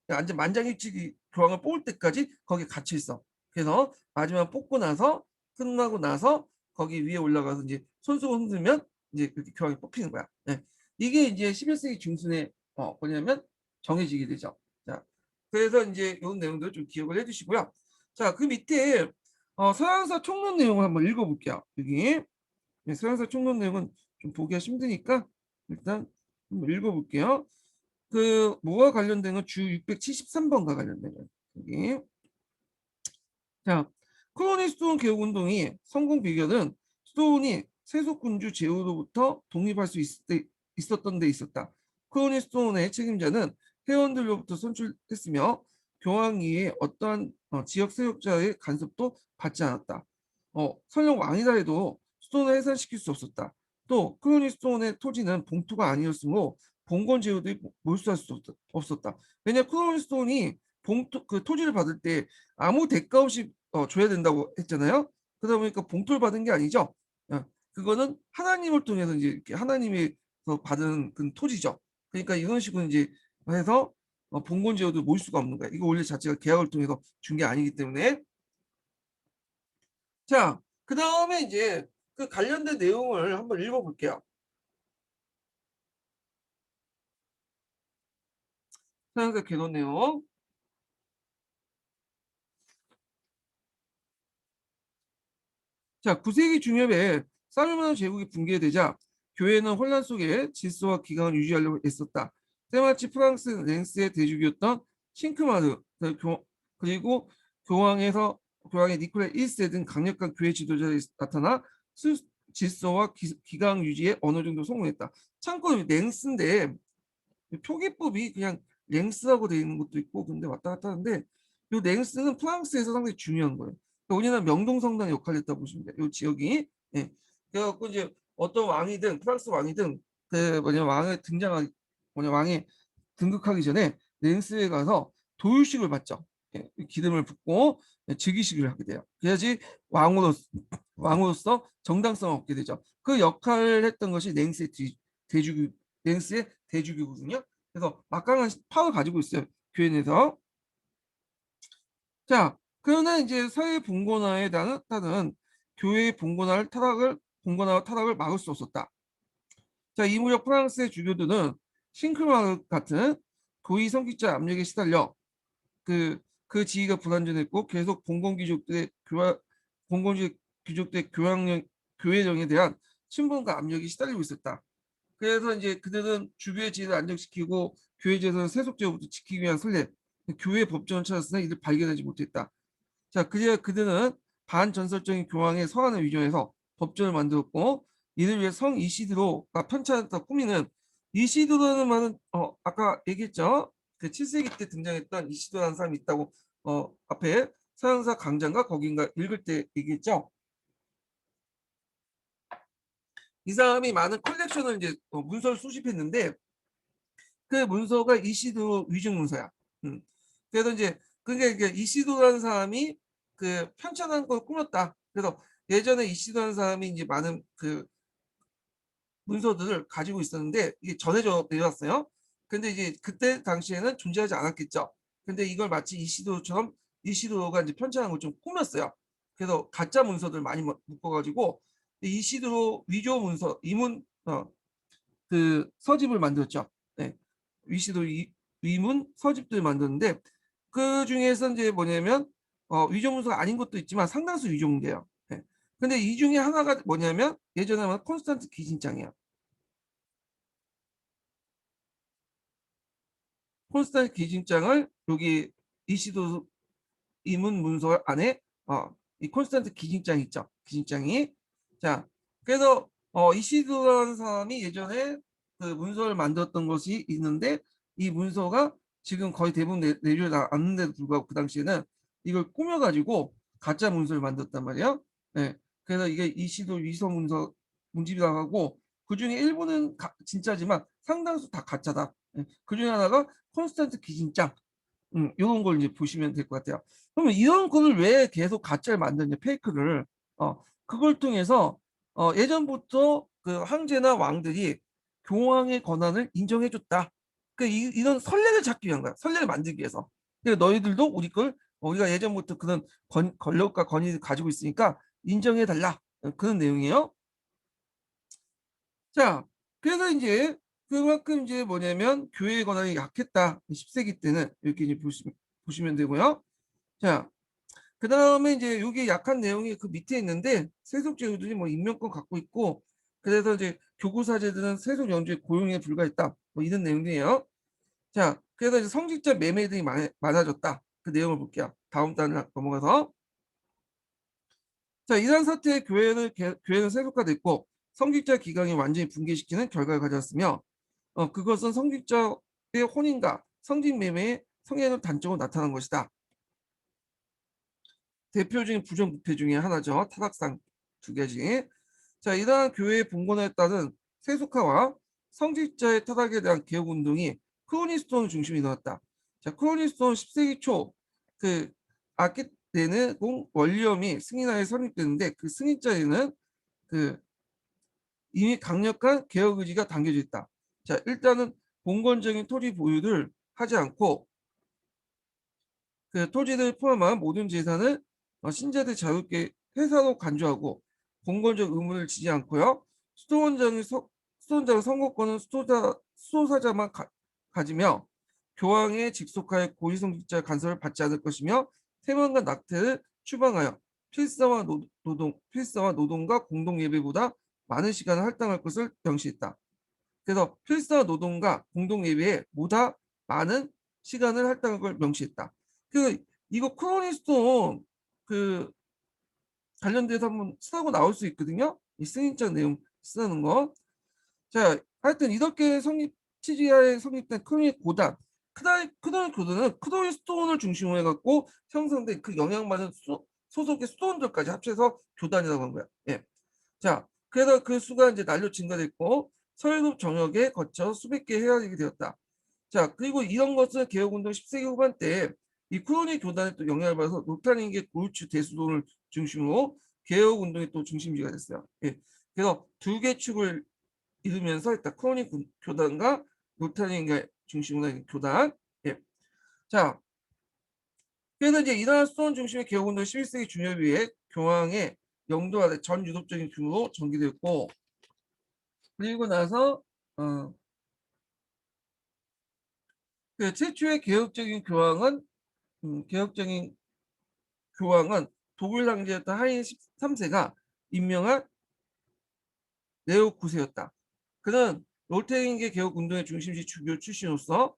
완전 만장일치 교황을 뽑을 때까지 거기 갇혀 있어. 그래서 마지막 뽑고 나서 끝나고 나서 거기 위에 올라가서 이제 손수건 흔들면 이제 그렇게 교황이 뽑히는 거야. 네. 이게 이제 11세기 중순에 뭐냐면 정해지게 되죠. 자, 그래서 이제 이런 내용들 좀 기억을 해주시고요. 자, 그 밑에 서양사 총론 내용을 한번 읽어볼게요. 여기 네, 서양사 총론 내용은 좀 보기가 힘드니까 일단 한번 읽어볼게요. 그 뭐와 관련된 건 주 673번과 관련된 거예요. 여기 자, 콜로니 스톤 개혁 운동이 성공 비결은 스톤이 세속군주 제후로부터 독립할 수 있었던 데 있었다. 콜로니 스톤의 책임자는 회원들로부터 선출했으며 교황 이에 어떠한 지역 세력자의 간섭도 받지 않았다. 설령 왕이라 해도 스톤을 해산시킬 수 없었다. 또 콜로니 스톤의 토지는 봉투가 아니었으므로 봉건 제후들이 몰수할 수 없었다. 왜냐 콜로니 스톤이 봉투 그 토지를 받을 때 아무 대가 없이 줘야 된다고 했잖아요. 그러다 보니까 봉투를 받은 게 아니죠. 그거는 하나님을 통해서 이제 이렇게 하나님이 받은 그 토지죠. 그러니까 이런 식으로 이제 해서 봉건제도도 모일 수가 없는 거야. 이거 원래 자체가 계약을 통해서 준 게 아니기 때문에. 자, 그 다음에 이제 그 관련된 내용을 한번 읽어볼게요. 서양사 개론 내용. 자, 9세기 중엽에 사르마노 제국이 붕괴되자 교회는 혼란 속에 질서와 기강을 유지하려고 애썼다. 때마치 프랑스 랭스의 대주교였던 싱크마르 그리고 교황의 니콜라 1세 등 강력한 교회 지도자들이 나타나 질서와 기강 유지에 어느 정도 성공했다. 참고로 랭스인데 표기법이 그냥 랭스라고 되어 있는 것도 있고 근데 왔다 갔다 하는데 이 랭스는 프랑스에서 상당히 중요한 거예요. 그러니까 우리나라 명동성당 역할을 했다고 보시면 돼요. 이 지역이. 예. 그래갖고 이제 어떤 왕이든 프랑스 왕이든 그 뭐냐 왕을 등장하기 뭐냐 왕이 등극하기 전에 랭스에 가서 도유식을 받죠. 예. 기름을 붓고 즉위식을 하게 돼요. 그래야지 왕으로서 정당성을 얻게 되죠. 그 역할을 했던 것이 대주교 랭스의 대주교거든요. 그래서 막강한 파워를 가지고 있어요. 교회 내에서. 자, 그러나 이제 사회 봉건화에 따른 교회의 봉건화와 타락을 막을 수 없었다. 자, 이 무렵 프랑스의 주교들은 싱크마 같은 고위 성직자 압력에 시달려 그 지위가 불완전했고 계속 봉건 귀족들의 교회령에 대한 친분과 압력이 시달리고 있었다. 그래서 이제 그들은 주교의 지위를 안정시키고 교회 제도는 세속제로부터 지키기 위한 선례, 교회 법전을 찾았으나 이를 발견하지 못했다. 자, 그들은 반전설적인 교황의 서한을 위조해서 법전을 만들었고 이를 위해 성 이시드로가 편찬했다 꾸미는 이시드로는 말은 아까 얘기했죠. 그 7세기 때 등장했던 이시드로라는 사람이 있다고 앞에 서양사 강장가 거긴가 읽을 때 얘기했죠. 이 사람이 많은 컬렉션을 이제 문서를 수집했는데 그 문서가 이시드 위증 문서야. 그래서 이제 그게 이게 이시도라는 사람이 그 편찬한 걸 꾸몄다. 그래서 예전에 이시도라는 사람이 이제 많은 그 문서들을 가지고 있었는데 이게 전해져 내려왔어요. 근데 이제 그때 당시에는 존재하지 않았겠죠. 근데 이걸 마치 이시도처럼 이시도가 이제 편찬한 걸 좀 꾸몄어요. 그래서 가짜 문서들 많이 묶어가지고 이시도 위조 문서 이문 그 서집을 만들었죠. 네. 위시도 위문 서집들을 만드는데 그 중에서 이제 뭐냐면 위조 문서가 아닌 것도 있지만 상당수 위조 문제예요. 네. 근데 이 중에 하나가 뭐냐면 예전에 말한 콘스탄트 기진장이에요. 콘스탄트 기진장을 여기 이시도 이문 문서 안에 이 콘스탄트 기진장 있죠. 기진장이 자 그래서 이시도라는 사람이 예전에 그 문서를 만들었던 것이 있는데 이 문서가 지금 거의 대부분 내려지 않는데도 불구하고 그 당시에는 이걸 꾸며가지고 가짜 문서를 만들었단 말이에요. 네. 그래서 이게 이시도 위서 문서 문집이라고 하고 그 중에 일부는 진짜지만 상당수 다 가짜다. 네. 그 중에 하나가 콘스탄트 기진장 이런 걸 이제 보시면 될 것 같아요. 그러면 이런 글을 왜 계속 가짜를 만드냐, 페이크를. 그걸 통해서 예전부터 그 황제나 왕들이 교황의 권한을 인정해줬다. 그 이런 선례를 찾기 위한 거야. 선례를 만들기 위해서. 그래서 너희들도 우리 걸 우리가 예전부터 그런 권력과 권위를 가지고 있으니까 인정해달라. 그런 내용이에요. 자, 그래서 이제 그만큼 이제 뭐냐면 교회의 권한이 약했다. 10세기 때는 이렇게 이제 보시면 되고요. 자, 그 다음에 이제 여기 약한 내용이 그 밑에 있는데 세속 제후들이 뭐 인명권 갖고 있고 그래서 이제 교구 사제들은 세속 영주의 고용에 불과했다. 뭐 이런 내용이에요. 자, 그래서 이제 성직자 매매들이 많아졌다. 그 내용을 볼게요. 다음 단을 넘어가서 자, 이러한 사태에 교회는 세속화됐고 성직자 기강이 완전히 붕괴시키는 결과를 가졌으며 그것은 성직자의 혼인과 성직매매의 성향을 단적으로 나타난 것이다. 대표적인 부정부패 중에 하나죠. 타락상 두 가지. 자, 이러한 교회의 봉건에 따른 세속화와 성직자의 타락에 대한 개혁 운동이 크로니스톤 중심이 일어났다. 자, 크로니스톤 10세기 초 그 아키테네 공 원리엄이 승인하에 설립되는데 그 승인자에는 그 이미 강력한 개혁 의지가 담겨져 있다. 자, 일단은 봉건적인 토지 보유를 하지 않고 그 토지를 포함한 모든 재산을 신자들 자유롭게 회사로 간주하고 공건적 의무를 지지 않고요. 수도원장의 선거권은 수도사자만 가지며 교황의 직속하에 고위성직자 간섭을 받지 않을 것이며 태만과 낙태를 추방하여 필사와 노동과 공동 예배보다 많은 시간을 할당할 것을 명시했다. 그래서 필사와 노동과 공동 예배에 보다 많은 시간을 할당할 걸 명시했다. 그 이거 크로니스톤 그 관련돼서 한번 쓰고 나올 수 있거든요. 이 승인장 내용 쓰는 거. 자, 하여튼 이렇게 치지하에 성립된 크로니 고단. 크로니 고단은 크로니스톤을 중심으로 해갖고 형성된 그 영향받은 소속의 수도원들까지 합쳐서 교단이라고 하는 거야. 예. 자, 그래서 그 수가 이제 날로 증가됐고 서유럽 정역에 거쳐 수백 개 헤어지게 되었다. 자, 그리고 이런 것은 개혁운동 10세기 후반때 이 크로니 교단에 또 영향을 받아서 노타링계 고유축 대수도를 중심으로 개혁운동의 또 중심지가 됐어요. 예. 그래서 두 개 축을 이루면서 일단 크로니 교단과 노타링계 중심으로 된 교단. 예. 자, 그래서 이제 이러한 수도원 중심의 개혁운동 11세기 중엽위에 교황의 영도 아래 전 유럽적인 규모로 전개되었고 그리고 나서 그 최초의 개혁적인 교황은 독일 황제였던 하인 13세가 임명한 네오 9세였다. 그는 롤테인계 개혁 운동의 중심지 주교 출신으로서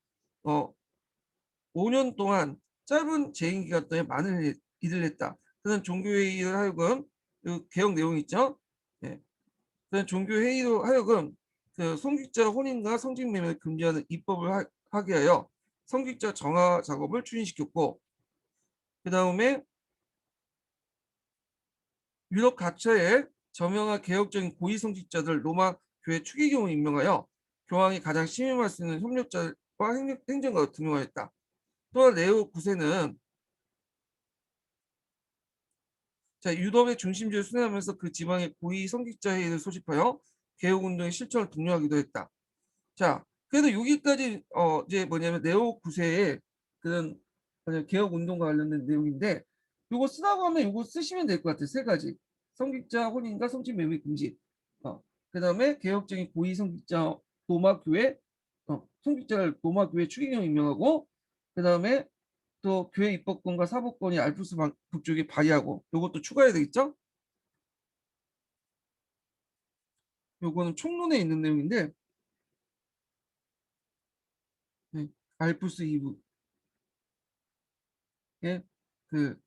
5년 동안 짧은 재임 기간 동안 많은 일을 했다. 그는 종교회의를 하여금 개혁 내용 있죠. 네. 그는 종교회의로 하여금 그 성직자 혼인과 성직매매를 금지하는 입법을 하게 하여 성직자 정화 작업을 추진시켰고 그 다음에 유럽 각처에 저명한 개혁적인 고위성직자들 로마 교회 추기경을 임명하여 교황이 가장 신임할 수 있는 협력자와 행정가로 등용하였다. 또한 레오 9세는 자, 유럽의 중심지를 순회하면서 그 지방의 고위 성직자 회의를 소집하여 개혁운동의 실천을 독려하기도 했다. 자, 그래도 여기까지 이제 뭐냐면 네오 9세의 그런 개혁운동과 관련된 내용인데 요거 쓰라고 하면 요거 쓰시면 될 것 같아요. 세 가지. 성직자 혼인과 성직 매매 금지. 그다음에 개혁적인 고위 성직자 노마교회 성직자를 노마교회 추기경 임명하고 그다음에 또 교회 입법권과 사법권이 알프스 북쪽에 발휘하고 요것도 추가해야 되겠죠? 요거는 총론에 있는 내용인데 네, 알프스 이북의 그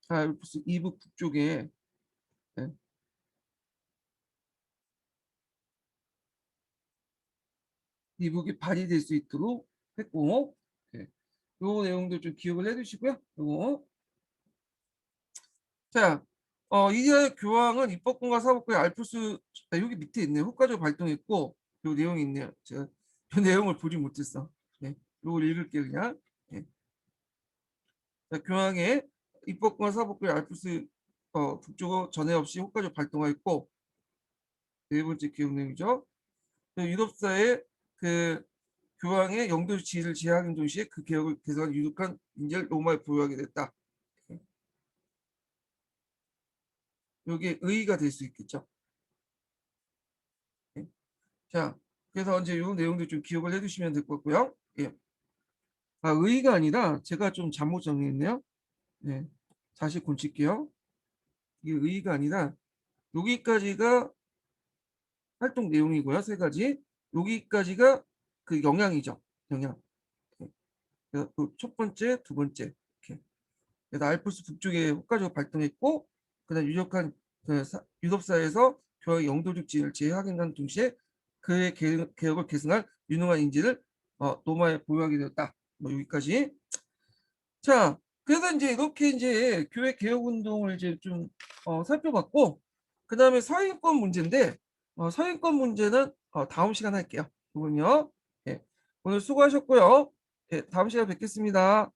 알프스 이북 북쪽에 네, 이북이 발휘될 수 있도록 했고 네, 요 내용도 좀 기억을 해두시고요. 요거 자, 이제 교황은 입법권과 사법권의 알프스 여기 밑에 있네요. 효과적으로 발동했고 요 내용이 있네요. 제가 요 내용을 보지 못했어. 네, 요걸 읽을게요 그냥. 네. 자, 교황의 입법권 사법부의 알프스 북쪽어 전에 없이 효과적 발동하였고 네 번째 기억 내용이죠. 유럽사의 그 교황의 영도 지위를 제하는 동시에 그 개혁을 개선한 유력한 인재를 로마에 보유하게 됐다. 이게 의의가 될 수 있겠죠. 네. 자, 그래서 이제 이 내용도 좀 기억을 해두시면 될 것 같고요. 예. 아, 의의가 아니라 제가 좀 잘못 정리했네요. 네. 다시 고칠게요. 이게 의의가 아니라 여기까지가 활동 내용이고요. 세 가지. 여기까지가 그 영향이죠. 영향. 그래서 그첫 번째, 두 번째. 이렇게. 그래서 알프스 북쪽에 효과적으로 발동했고, 그다음 유력한 그 유럽사에서 교황의 영도적 지위를 재확인한 동시에 그의 개혁을 계승할 유능한 인재를 로마에 보유하게 되었다. 뭐 여기까지. 자, 그래서 이제 이렇게 이제 교회 개혁 운동을 이제 좀 살펴봤고, 그 다음에 서인권 문제인데, 서인권 문제는 다음 시간 할게요. 이건요. 예, 오늘 수고하셨고요. 예, 다음 시간에 뵙겠습니다.